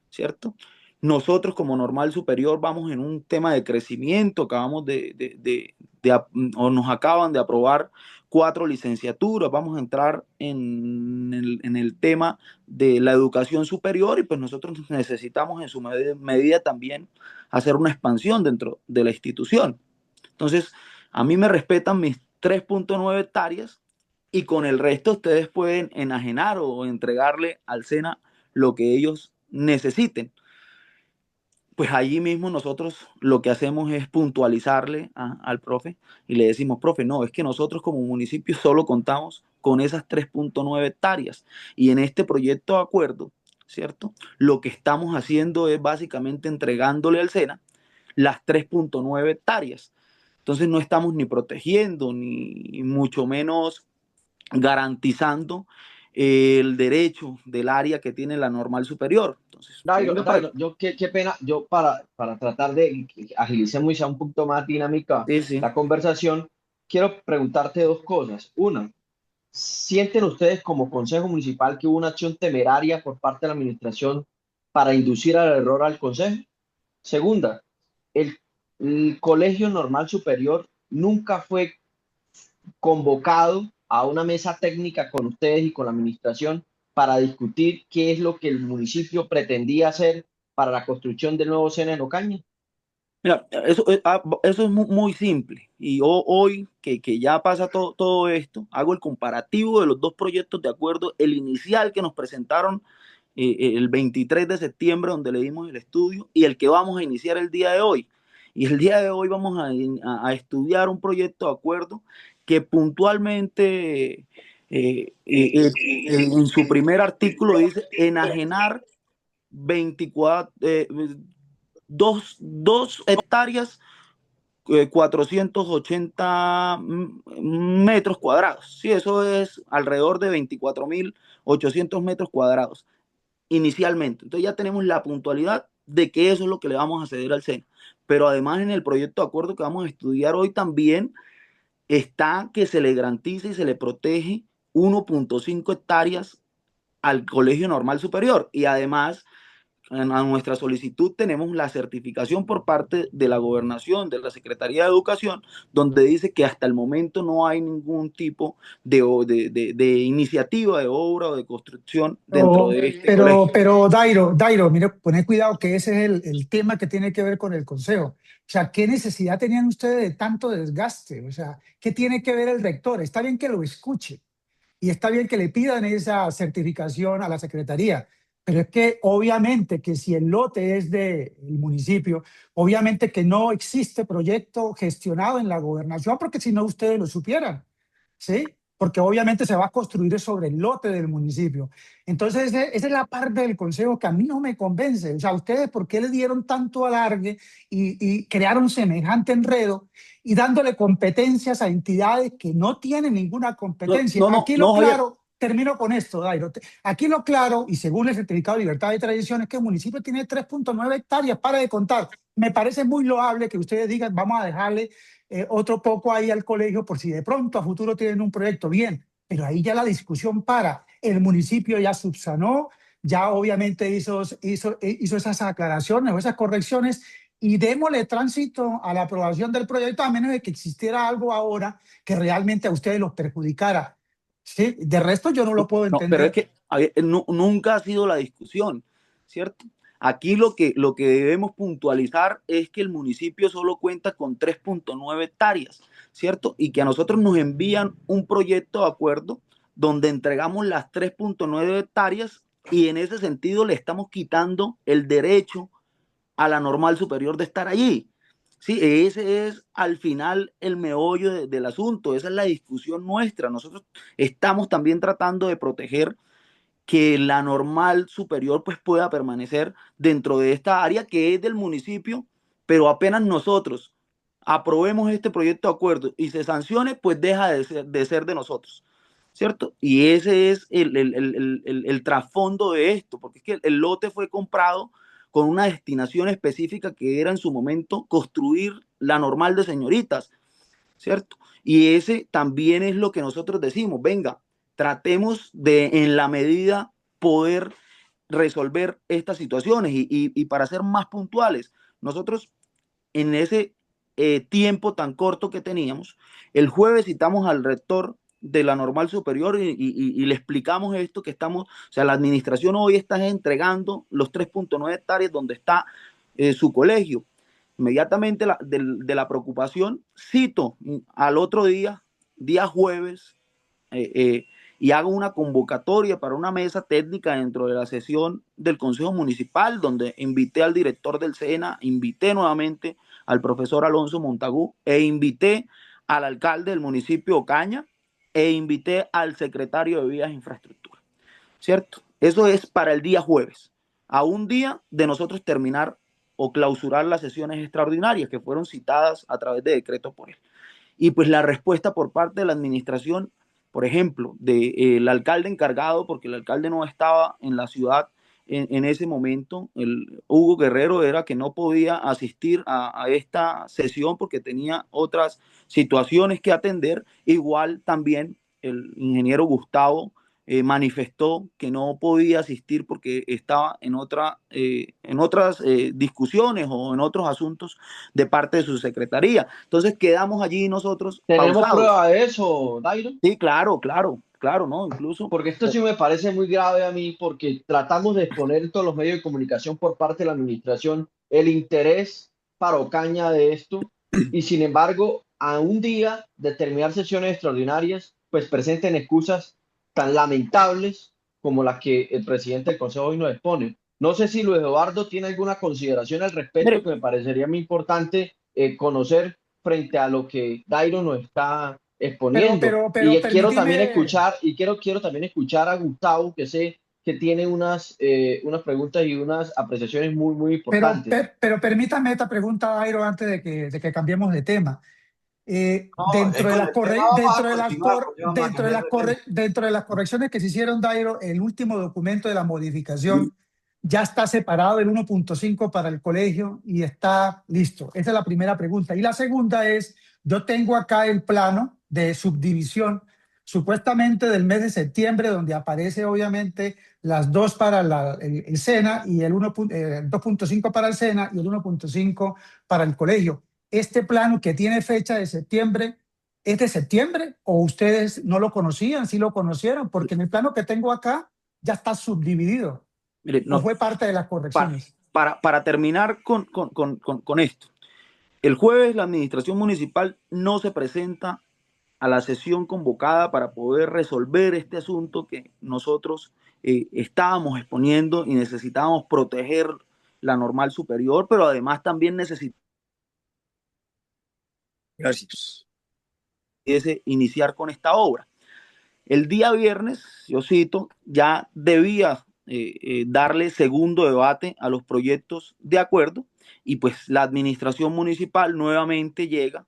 ¿cierto? Nosotros como Normal Superior vamos en un tema de crecimiento, o nos acaban de aprobar 4 licenciaturas, vamos a entrar en el tema de la educación superior y pues nosotros necesitamos en su medida también hacer una expansión dentro de la institución. Entonces, a mí me respetan mis 3.9 hectáreas y con el resto ustedes pueden enajenar o entregarle al SENA lo que ellos necesiten. Pues allí mismo nosotros lo que hacemos es puntualizarle al profe y le decimos, profe, no, es que nosotros como municipio solo contamos con esas 3.9 hectáreas y en este proyecto de acuerdo, ¿cierto? Lo que estamos haciendo es básicamente entregándole al SENA las 3.9 hectáreas. Entonces no estamos ni protegiendo ni mucho menos garantizando el derecho del área que tiene la Normal Superior. Entonces, Dairo, yo qué pena, yo para tratar de agilizar y sea un poquito más dinámica sí. la conversación, quiero preguntarte dos cosas. Una, ¿sienten ustedes como Consejo Municipal que hubo una acción temeraria por parte de la administración para inducir al error al Consejo? Segunda, el, el Colegio Normal Superior nunca fue convocado a una mesa técnica con ustedes y con la administración para discutir qué es lo que el municipio pretendía hacer para la construcción del nuevo SENA en Ocaña. Mira, eso es muy simple. Y hoy que ya pasa todo esto, hago el comparativo de los dos proyectos de acuerdo, el inicial que nos presentaron el 23 de septiembre, donde le dimos el estudio, y el que vamos a iniciar el día de hoy. Y el día de hoy vamos a estudiar un proyecto de acuerdo que puntualmente en su primer artículo dice enajenar 24, 2 hectáreas, 480 metros cuadrados. Sí, eso es alrededor de 24.800 metros cuadrados inicialmente. Entonces ya tenemos la puntualidad de que eso es lo que le vamos a ceder al SENA. Pero además en el proyecto de acuerdo que vamos a estudiar hoy también está que se le garantiza y se le protege 1.5 hectáreas al Colegio Normal Superior. Y además a nuestra solicitud tenemos la certificación por parte de la Gobernación, de la Secretaría de Educación, donde dice que hasta el momento no hay ningún tipo de iniciativa de obra o de construcción dentro de este colegio. Pero Dairo, mire, poned cuidado que ese es el tema que tiene que ver con el consejo. O sea, ¿qué necesidad tenían ustedes de tanto desgaste? O sea, ¿qué tiene que ver el rector? Está bien que lo escuche y está bien que le pidan esa certificación a la Secretaría, pero es que obviamente que si el lote es del municipio, obviamente que no existe proyecto gestionado en la gobernación, porque si no ustedes lo supieran, ¿sí? Porque obviamente se va a construir sobre el lote del municipio. Entonces, esa es la parte del consejo que a mí no me convence. O sea, ¿ustedes por qué le dieron tanto alargue y crearon semejante enredo y dándole competencias a entidades que no tienen ninguna competencia? Aquí lo claro, termino con esto, Dairo. Aquí lo claro, y según el Certificado de Libertad de Tradición, es que el municipio tiene 3.9 hectáreas, para de contar. Me parece muy loable que ustedes digan, vamos a dejarle otro poco ahí al colegio por si de pronto a futuro tienen un proyecto, bien, pero ahí ya la discusión para. El municipio ya subsanó, ya obviamente hizo esas aclaraciones o esas correcciones y démosle tránsito a la aprobación del proyecto, a menos de que existiera algo ahora que realmente a ustedes los perjudicara. ¿Sí? De resto yo no lo puedo entender. Pero es que nunca ha sido la discusión, ¿cierto? Aquí lo que debemos puntualizar es que el municipio solo cuenta con 3.9 hectáreas, ¿cierto? Y que a nosotros nos envían un proyecto de acuerdo donde entregamos las 3.9 hectáreas y en ese sentido le estamos quitando el derecho a la Normal Superior de estar allí. Sí, ese es al final el meollo del asunto, esa es la discusión nuestra. Nosotros estamos también tratando de proteger que la normal superior pues pueda permanecer dentro de esta área que es del municipio, pero apenas nosotros aprobemos este proyecto de acuerdo y se sancione, pues deja de ser de nosotros, ¿cierto? Y ese es el trasfondo de esto, porque es que el lote fue comprado con una destinación específica que era en su momento construir la normal de señoritas, ¿cierto? Y ese también es lo que nosotros decimos, venga, tratemos de en la medida poder resolver estas situaciones y para ser más puntuales, nosotros en ese tiempo tan corto que teníamos, el jueves citamos al rector de la normal superior y le explicamos esto que estamos, o sea, la administración hoy está entregando los 3.9 hectáreas donde está su colegio. Inmediatamente de la preocupación, cito al otro día, día jueves, eh, eh, y hago una convocatoria para una mesa técnica dentro de la sesión del Consejo Municipal, donde invité al director del SENA, invité nuevamente al profesor Alonso Montagú e invité al alcalde del municipio Ocaña e invité al secretario de Vías e Infraestructura, ¿cierto? Eso es para el día jueves, a un día de nosotros terminar o clausurar las sesiones extraordinarias que fueron citadas a través de decreto por él. Y pues la respuesta por parte de la administración, por ejemplo, del alcalde encargado, porque el alcalde no estaba en la ciudad en ese momento, el Hugo Guerrero, era que no podía asistir a esta sesión porque tenía otras situaciones que atender. Igual también el ingeniero Gustavo manifestó que no podía asistir porque estaba en otras discusiones o en otros asuntos de parte de su secretaría. Entonces quedamos allí nosotros ¿Tenemos pausados. prueba de eso, Dairo? Sí, claro, claro, claro, ¿no? Incluso, Porque esto sí me parece muy grave a mí, porque tratamos de exponer en todos los medios de comunicación por parte de la administración el interés para Ocaña de esto, y sin embargo, a un día de terminar sesiones extraordinarias, pues presenten excusas tan lamentables como las que el presidente del Consejo hoy nos expone. No sé si Luis Eduardo tiene alguna consideración al respecto mire, que me parecería muy importante conocer frente a lo que Dairo nos está exponiendo. Pero Y quiero también permíteme, escuchar, quiero también escuchar a Gustavo, que sé que tiene unas preguntas y unas apreciaciones muy, muy importantes. pero permítame esta pregunta, Dairo, antes de que cambiemos de tema. No, con el tema vamos a continuar, porque vamos a cambiar de tema. Dentro de las correcciones que se hicieron, Dairo, el último documento de la modificación ya está separado el 1.5 para el colegio y está listo. Esa es la primera pregunta. Y la segunda es, yo tengo acá el plano de subdivisión, supuestamente del mes de septiembre, donde aparece obviamente las dos para el SENA y el 2.5 para el SENA y el 1.5 para el colegio. Este plano que tiene fecha de septiembre, ¿es de septiembre o ustedes no lo conocían? Sí lo conocieron, porque en el plano que tengo acá ya está subdividido mire, o no, fue parte de las correcciones. para terminar con esto, el jueves la administración municipal no se presenta a la sesión convocada para poder resolver este asunto que nosotros estábamos exponiendo y necesitábamos proteger la normal superior, pero además también necesitábamos Gracias. iniciar con esta obra. El día viernes, yo cito, ya debía darle segundo debate a los proyectos de acuerdo y pues la administración municipal nuevamente llega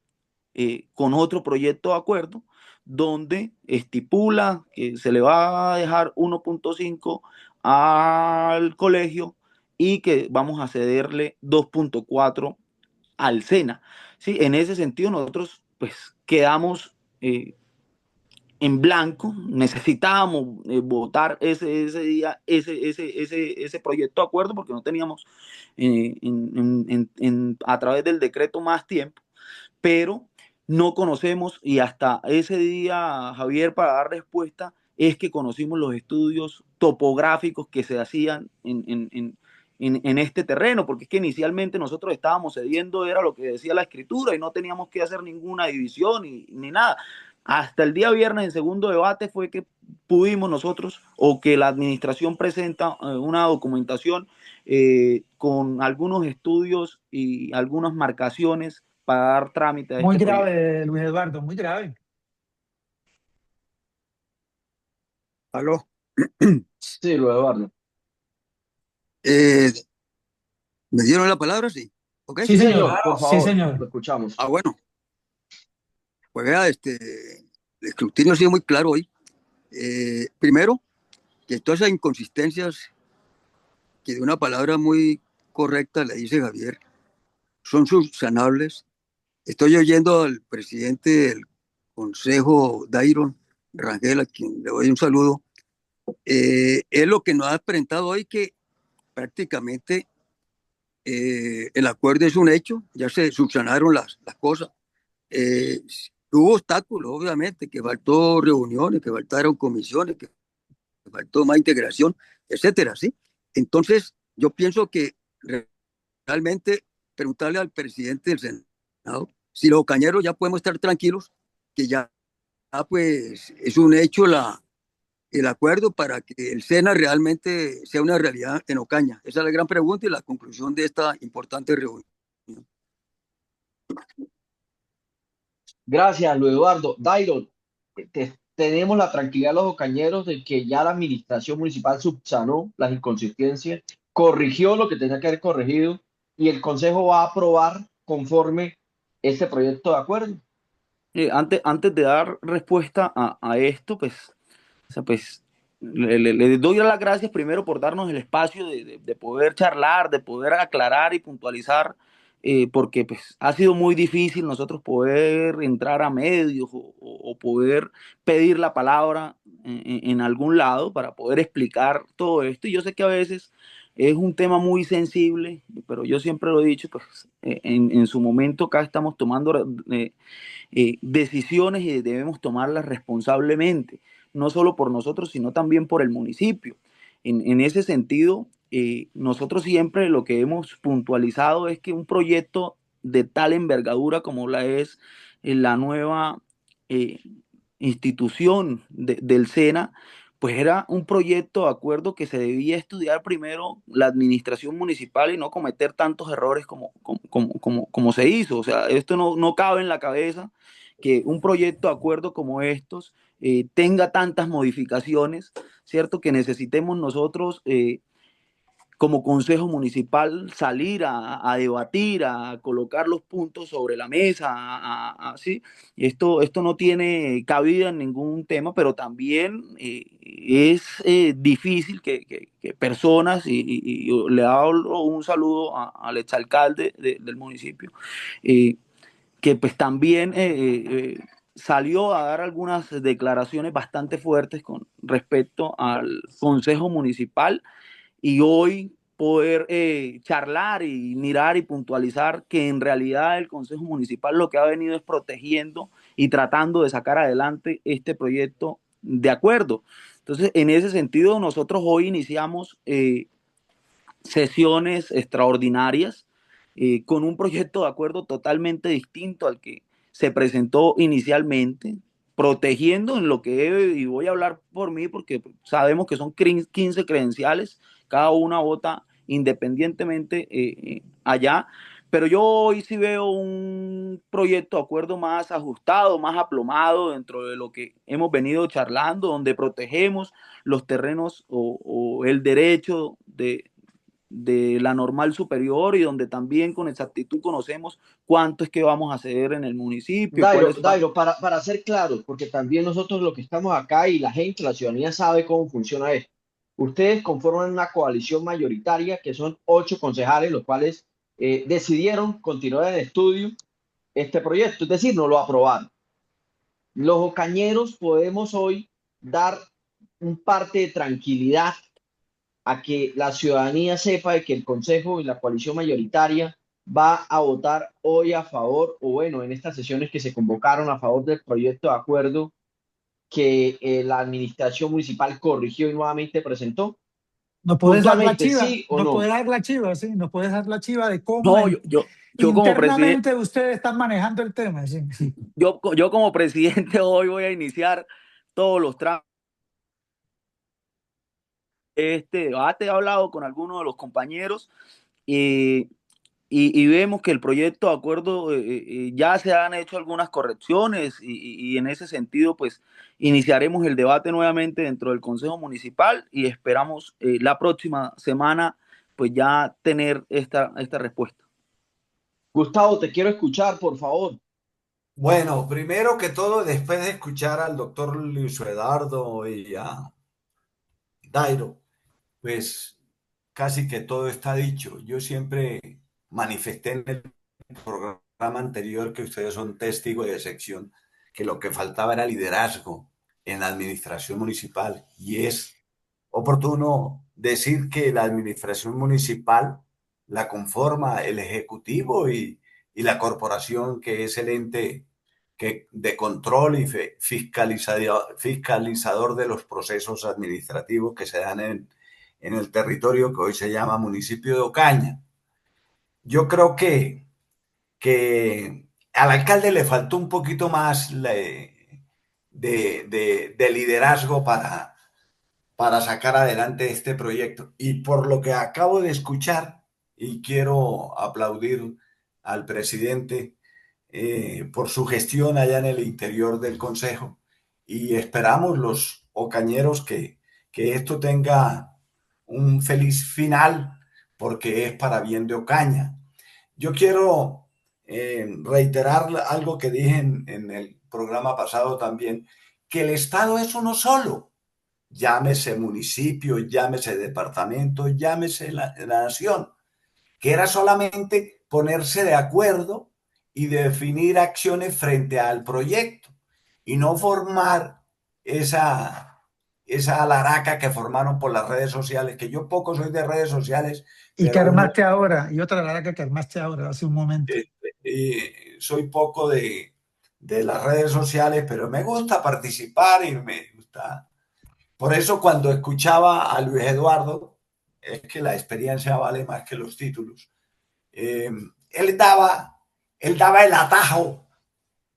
con otro proyecto de acuerdo donde estipula que se le va a dejar 1.5 al colegio y que vamos a cederle 2.4 al SENA. ¿Sí? En ese sentido nosotros pues quedamos en blanco, necesitábamos votar ese día ese proyecto de acuerdo porque no teníamos a través del decreto más tiempo, pero no conocemos y hasta ese día, Javier, para dar respuesta, es que conocimos los estudios topográficos que se hacían en este terreno, porque es que inicialmente nosotros estábamos cediendo, era lo que decía la escritura y no teníamos que hacer ninguna división ni nada. Hasta el día viernes, en segundo debate, fue que pudimos nosotros o que la administración presenta una documentación con algunos estudios y algunas marcaciones para dar trámite a Muy este proyecto. grave, Luis Eduardo, muy grave. Aló. Sí, Luis Eduardo. Eh, ¿Me dieron la palabra? Sí. ¿Ok? Sí, Sí, señor. señor, por Sí, favor, señor. lo escuchamos. Bueno, pues vea, el escrutinio ha sido muy claro hoy. Primero, que todas esas inconsistencias que de una palabra muy correcta le dice Javier son subsanables. Estoy oyendo al presidente del Consejo, Dairon Rangel, a quien le doy un saludo. Es lo que nos ha presentado hoy, que prácticamente el acuerdo es un hecho, ya se subsanaron las cosas. Eh, Hubo obstáculos, obviamente, que faltó reuniones, que faltaron comisiones, que faltó más integración, etcétera, ¿sí? Entonces, yo pienso que realmente preguntarle al presidente del Senado si los cañeros ya podemos estar tranquilos, que ya pues es un hecho el acuerdo para que el SENA realmente sea una realidad en Ocaña. Esa es la gran pregunta y la conclusión de esta importante reunión. Gracias, Luis Eduardo. Dairon, tenemos la tranquilidad de los ocañeros de que ya la administración municipal subsanó las inconsistencias, corrigió lo que tenía que haber corregido y el consejo va a aprobar conforme este proyecto de acuerdo. Antes de dar respuesta a esto, pues, o sea, pues le doy las gracias primero por darnos el espacio de poder charlar, de poder aclarar y puntualizar, porque pues, ha sido muy difícil nosotros poder entrar a medios o poder pedir la palabra en algún lado para poder explicar todo esto. Y yo sé que a veces es un tema muy sensible, pero yo siempre lo he dicho, pues en su momento acá estamos tomando decisiones y debemos tomarlas responsablemente, no solo por nosotros, sino también por el municipio. En ese sentido, nosotros siempre lo que hemos puntualizado es que un proyecto de tal envergadura como la es la nueva eh, institución del SENA, pues era un proyecto de acuerdo que se debía estudiar primero la administración municipal y no cometer tantos errores como se hizo. O sea, esto no cabe en la cabeza que un proyecto de acuerdo como estos tenga tantas modificaciones, ¿cierto? Que necesitemos nosotros como consejo municipal salir a debatir, a colocar los puntos sobre la mesa, ¿sí? Esto no tiene cabida en ningún tema, pero también es difícil que personas, y le hablo un saludo al exalcalde del municipio, que pues también salió a dar algunas declaraciones bastante fuertes con respecto al Consejo Municipal y hoy poder charlar y mirar y puntualizar que en realidad el Consejo Municipal lo que ha venido es protegiendo y tratando de sacar adelante este proyecto de acuerdo. Entonces, en ese sentido, nosotros hoy iniciamos sesiones extraordinarias con un proyecto de acuerdo totalmente distinto al que se presentó inicialmente, protegiendo en lo que y voy a hablar por mí porque sabemos que son 15 credenciales, cada una vota independientemente allá, pero yo hoy sí veo un proyecto de acuerdo más ajustado, más aplomado dentro de lo que hemos venido charlando, donde protegemos los terrenos o el derecho de la normal superior y donde también con exactitud conocemos cuánto es que vamos a ceder en el municipio, Dairo, cuáles van. Dairo, para ser claros, porque también nosotros lo que estamos acá y la gente, la ciudadanía sabe cómo funciona esto. Ustedes conforman una coalición mayoritaria que son 8 concejales, los cuales decidieron continuar en estudio este proyecto, es decir, no lo aprobaron. Los ocañeros podemos hoy dar un parte de tranquilidad a que la ciudadanía sepa de que el Consejo y la coalición mayoritaria va a votar hoy a favor, o bueno, en estas sesiones que se convocaron a favor del proyecto de acuerdo que la administración municipal corrigió y nuevamente presentó. ¿Nos puedes dar la Puntualmente, chiva? sí o ¿Nos puedes no. dar la chiva? Sí, nos puedes dar la chiva de cómo No, yo como presidente, internamente ustedes están manejando el tema. Sí. yo como presidente hoy voy a iniciar todos los trámites este debate, he hablado con algunos de los compañeros y, y vemos que el proyecto de acuerdo ya se han hecho algunas correcciones y en ese sentido pues iniciaremos el debate nuevamente dentro del Consejo Municipal y esperamos la próxima semana pues ya tener esta respuesta. Gustavo, te quiero escuchar, por favor. Bueno, primero que todo, después de escuchar al doctor Luis Eduardo y a Dairo, pues casi que todo está dicho. Yo siempre manifesté en el programa anterior que ustedes son testigos de sección, que lo que faltaba era liderazgo en la administración municipal. Y es oportuno decir que la administración municipal la conforma el ejecutivo y la corporación, que es el ente de control y fiscalizador de los procesos administrativos que se dan en el territorio que hoy se llama municipio de Ocaña. Yo creo que al alcalde le faltó un poquito más de liderazgo para sacar adelante este proyecto. Y por lo que acabo de escuchar, y quiero aplaudir al presidente por su gestión allá en el interior del Consejo, y esperamos los ocañeros que esto tenga un feliz final, porque es para bien de Ocaña. Yo quiero reiterar algo que dije en el programa pasado también, que el Estado es uno solo, llámese municipio, llámese departamento, llámese la nación, que era solamente ponerse de acuerdo y definir acciones frente al proyecto y no formar esa alaraca que formaron por las redes sociales, que yo poco soy de redes sociales, Y que pero uno, armaste ahora, y otra larga que armaste ahora, hace un momento. soy poco de las redes sociales, pero me gusta participar y me gusta. Por eso cuando escuchaba a Luis Eduardo, es que la experiencia vale más que los títulos. Él daba el atajo,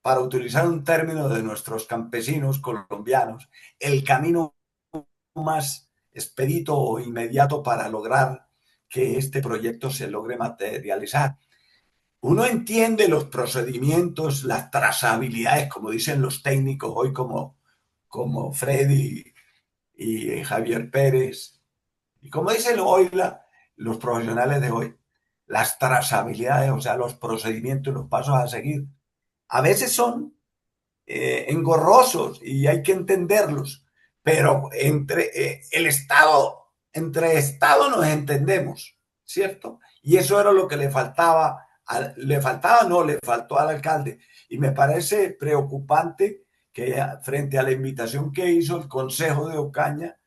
para utilizar un término de nuestros campesinos colombianos, el camino más expedito o inmediato para lograr que este proyecto se logre materializar. Uno entiende los procedimientos, las trazabilidades, como dicen los técnicos hoy, como Freddy y Javier Pérez, y como dicen hoy los profesionales de hoy, las trazabilidades, o sea, los procedimientos, los pasos a seguir, a veces son engorrosos y hay que entenderlos, pero entre Estado nos entendemos, ¿cierto? Y eso era lo que le faltaba, le faltó al alcalde. Y me parece preocupante que frente a la invitación que hizo el Consejo de Ocaña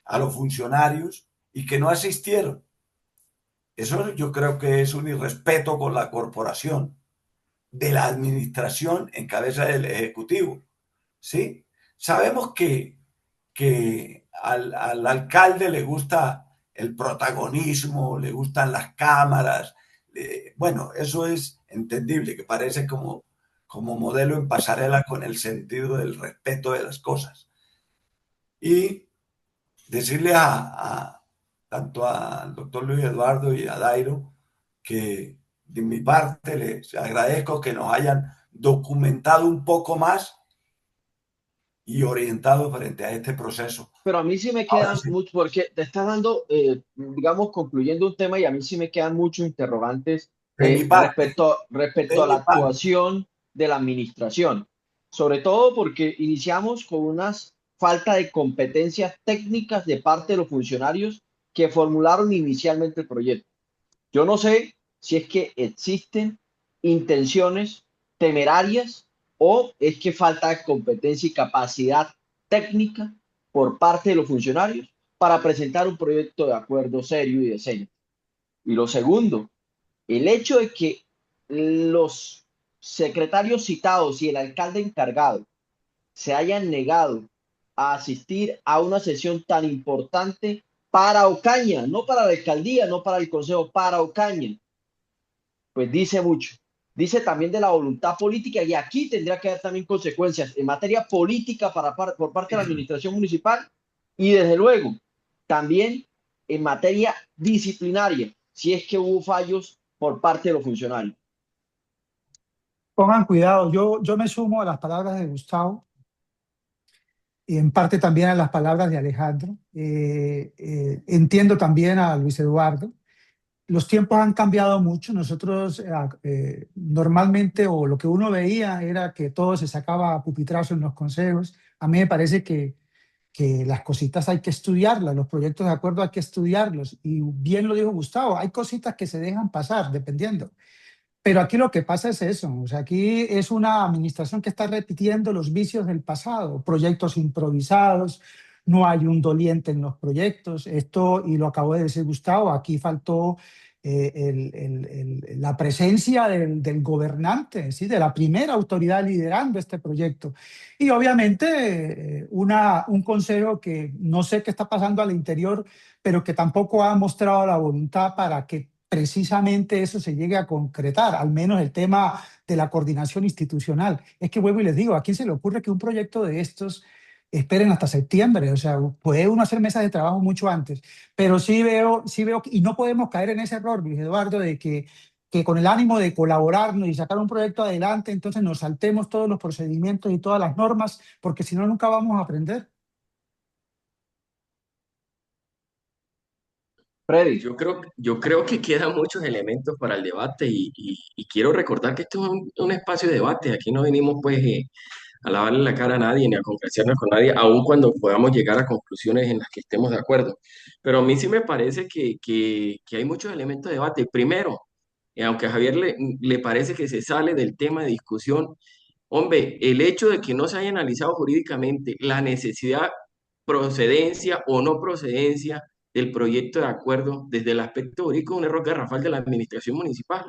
a los funcionarios y que no asistieron. Eso yo creo que es un irrespeto con la corporación, de la administración en cabeza del Ejecutivo. ¿Sí? Sabemos que al alcalde le gusta el protagonismo, le gustan las cámaras. Bueno, eso es entendible, que parece como modelo en pasarela con el sentido del respeto de las cosas. Y decirle tanto al doctor Luis Eduardo y a Dairo que de mi parte les agradezco que nos hayan documentado un poco más y orientado frente a este proceso. Pero a mí sí me Ahora quedan sí, mucho, porque te estás dando, digamos, concluyendo un tema y a mí sí me quedan muchos interrogantes de mi parte, respecto de a la mi parte. actuación de la administración, sobre todo porque iniciamos con unas falta de competencias técnicas de parte de los funcionarios que formularon inicialmente el proyecto. Yo no sé si es que existen intenciones temerarias o es que falta competencia y capacidad técnica por parte de los funcionarios para presentar un proyecto de acuerdo serio y decente. Y lo segundo, el hecho de que los secretarios citados y el alcalde encargado se hayan negado a asistir a una sesión tan importante para Ocaña, no para la alcaldía, no para el consejo, para Ocaña, pues dice mucho. Dice también de la voluntad política y aquí tendría que haber también consecuencias en materia política por parte de la administración municipal y desde luego También en materia disciplinaria, si es que hubo fallos por parte de los funcionarios. Pongan cuidado, yo me sumo a las palabras de Gustavo y en parte también a las palabras de Alejandro. Entiendo también a Luis Eduardo. Los tiempos han cambiado mucho. Nosotros normalmente, o lo que uno veía era que todo se sacaba a pupitrazo en los consejos. A mí me parece que las cositas hay que estudiarlas, los proyectos de acuerdo hay que estudiarlos. Y bien lo dijo Gustavo, hay cositas que se dejan pasar, dependiendo. Pero aquí lo que pasa es eso, o sea, aquí es una administración que está repitiendo los vicios del pasado, proyectos improvisados, no hay un doliente en los proyectos, esto, y lo acabó de decir Gustavo, aquí faltó la presencia del gobernante, ¿sí? De la primera autoridad liderando este proyecto. Y obviamente un consejo que no sé qué está pasando al interior, pero que tampoco ha mostrado la voluntad para que precisamente eso se llegue a concretar, al menos el tema de la coordinación institucional. Es que vuelvo y les digo, ¿a quién se le ocurre que un proyecto de estos esperen hasta septiembre? O sea, puede uno hacer mesas de trabajo mucho antes, pero sí veo, y no podemos caer en ese error, Luis Eduardo, de que con el ánimo de colaborarnos y sacar un proyecto adelante, entonces nos saltemos todos los procedimientos y todas las normas, porque si no, nunca vamos a aprender. Freddy, Yo creo que quedan muchos elementos para el debate y quiero recordar que esto es un espacio de debate. Aquí no venimos pues a lavarle la cara a nadie ni a congraciarnos con nadie, aun cuando podamos llegar a conclusiones en las que estemos de acuerdo. Pero a mí sí me parece que hay muchos elementos de debate. Primero, aunque a Javier le parece que se sale del tema de discusión, hombre, el hecho de que no se haya analizado jurídicamente la necesidad, procedencia o no procedencia del proyecto de acuerdo desde el aspecto jurídico es un error garrafal de la administración municipal.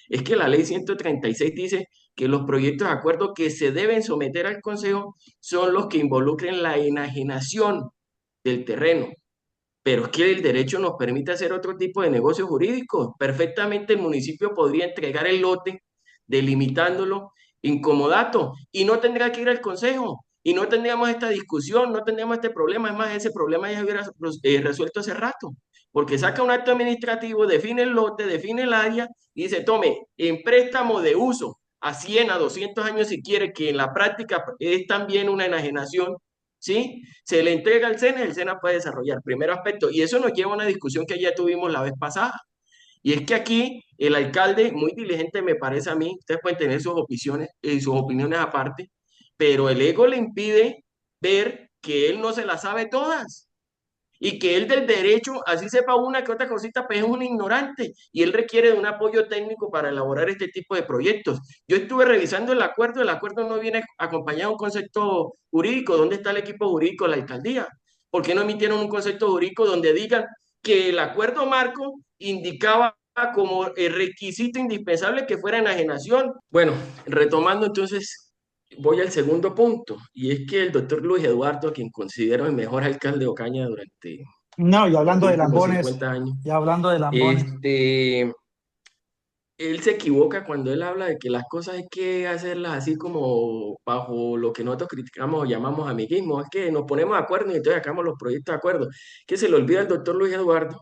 Es que la ley 136 dice que los proyectos de acuerdo que se deben someter al Consejo son los que involucren la enajenación del terreno. Pero es que el derecho nos permite hacer otro tipo de negocios jurídicos. Perfectamente el municipio podría entregar el lote, delimitándolo, incomodato, y no tendría que ir al consejo, y no tendríamos esta discusión, no tendríamos este problema. Es más, ese problema ya se hubiera resuelto hace rato, porque saca un acto administrativo, define el lote, define el área, y dice, tome, en préstamo de uso a 100, a 200 años si quiere, que en la práctica es también una enajenación, ¿sí? Se le entrega al SENA y el SENA puede desarrollar. Primer aspecto, y eso nos lleva a una discusión que ya tuvimos la vez pasada. Y es que aquí el alcalde, muy diligente me parece a mí, ustedes pueden tener sus opiniones aparte, pero el ego le impide ver que él no se las sabe todas y que él del derecho, así sepa una que otra cosita, pues es un ignorante y él requiere de un apoyo técnico para elaborar este tipo de proyectos. Yo estuve revisando el acuerdo no viene acompañado de un concepto jurídico. ¿Dónde está el equipo jurídico de la alcaldía? ¿Por qué no emitieron un concepto jurídico donde digan que el acuerdo marco indicaba como el requisito indispensable que fuera enajenación? Bueno, retomando entonces, voy al segundo punto, y es que el doctor Luis Eduardo, a quien considero el mejor alcalde de Ocaña durante No, y los hablando de últimos lambones, 50 años, y hablando de lambones. él se equivoca cuando él habla de que las cosas hay que hacerlas así como bajo lo que nosotros criticamos o llamamos amiguismo. Es que nos ponemos de acuerdo y entonces sacamos los proyectos de acuerdo. Que se le olvida al doctor Luis Eduardo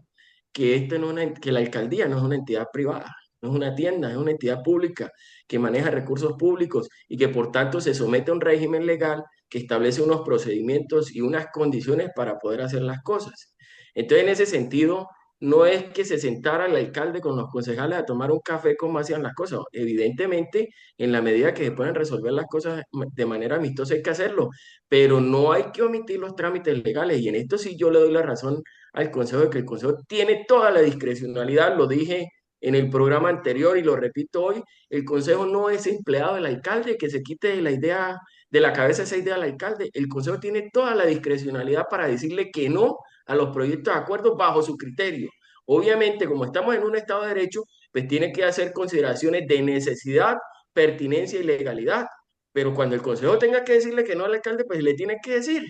que, no es que la alcaldía no es una entidad privada, no es una tienda, es una entidad pública que maneja recursos públicos y que por tanto se somete a un régimen legal que establece unos procedimientos y unas condiciones para poder hacer las cosas. Entonces, en ese sentido, no es que se sentara el alcalde con los concejales a tomar un café como hacían las cosas. Evidentemente, en la medida que se pueden resolver las cosas de manera amistosa hay que hacerlo, pero no hay que omitir los trámites legales. Y en esto sí yo le doy la razón al Consejo de que el Consejo tiene toda la discrecionalidad. Lo dije en el programa anterior y lo repito hoy, el Consejo no es empleado del alcalde, que se quite de la idea, de la cabeza esa idea al alcalde. El Consejo tiene toda la discrecionalidad para decirle que no a los proyectos de acuerdo bajo su criterio. Obviamente, como estamos en un Estado de Derecho, pues tiene que hacer consideraciones de necesidad, pertinencia y legalidad. Pero cuando el Consejo tenga que decirle que no al alcalde, pues le tiene que decir.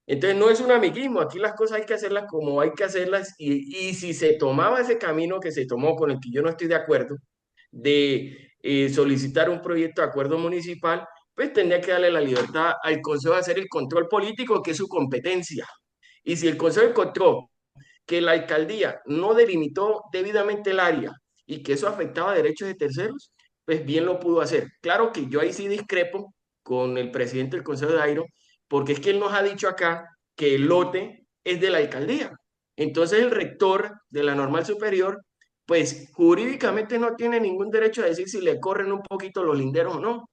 Entonces no es un amiguismo, aquí las cosas hay que hacerlas como hay que hacerlas y si se tomaba ese camino que se tomó con el que yo no estoy de acuerdo, de solicitar un proyecto de acuerdo municipal, pues tendría que darle la libertad al Consejo de hacer el control político, que es su competencia. Y si el Consejo encontró que la alcaldía no delimitó debidamente el área y que eso afectaba derechos de terceros, pues bien lo pudo hacer. Claro que yo ahí sí discrepo con el presidente del Consejo de Airo, porque es que él nos ha dicho acá que el lote es de la alcaldía. Entonces el rector de la Normal Superior, pues jurídicamente no tiene ningún derecho a decir si le corren un poquito los linderos o no.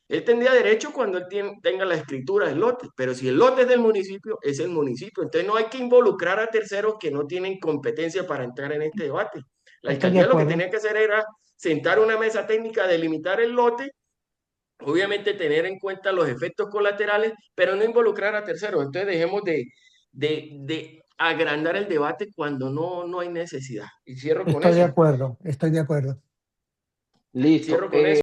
Él tendría derecho cuando él tenga la escritura del lote, pero si el lote es del municipio, es el municipio. Entonces no hay que involucrar a terceros que no tienen competencia para entrar en este debate. La Estoy de alcaldía lo que acuerdo. tenía que hacer era sentar una mesa técnica, delimitar el lote, obviamente tener en cuenta los efectos colaterales, pero no involucrar a terceros. Entonces dejemos de agrandar el debate cuando no hay necesidad. Y cierro con Estoy de eso. acuerdo. Estoy de acuerdo. Listo. Cierro con eso.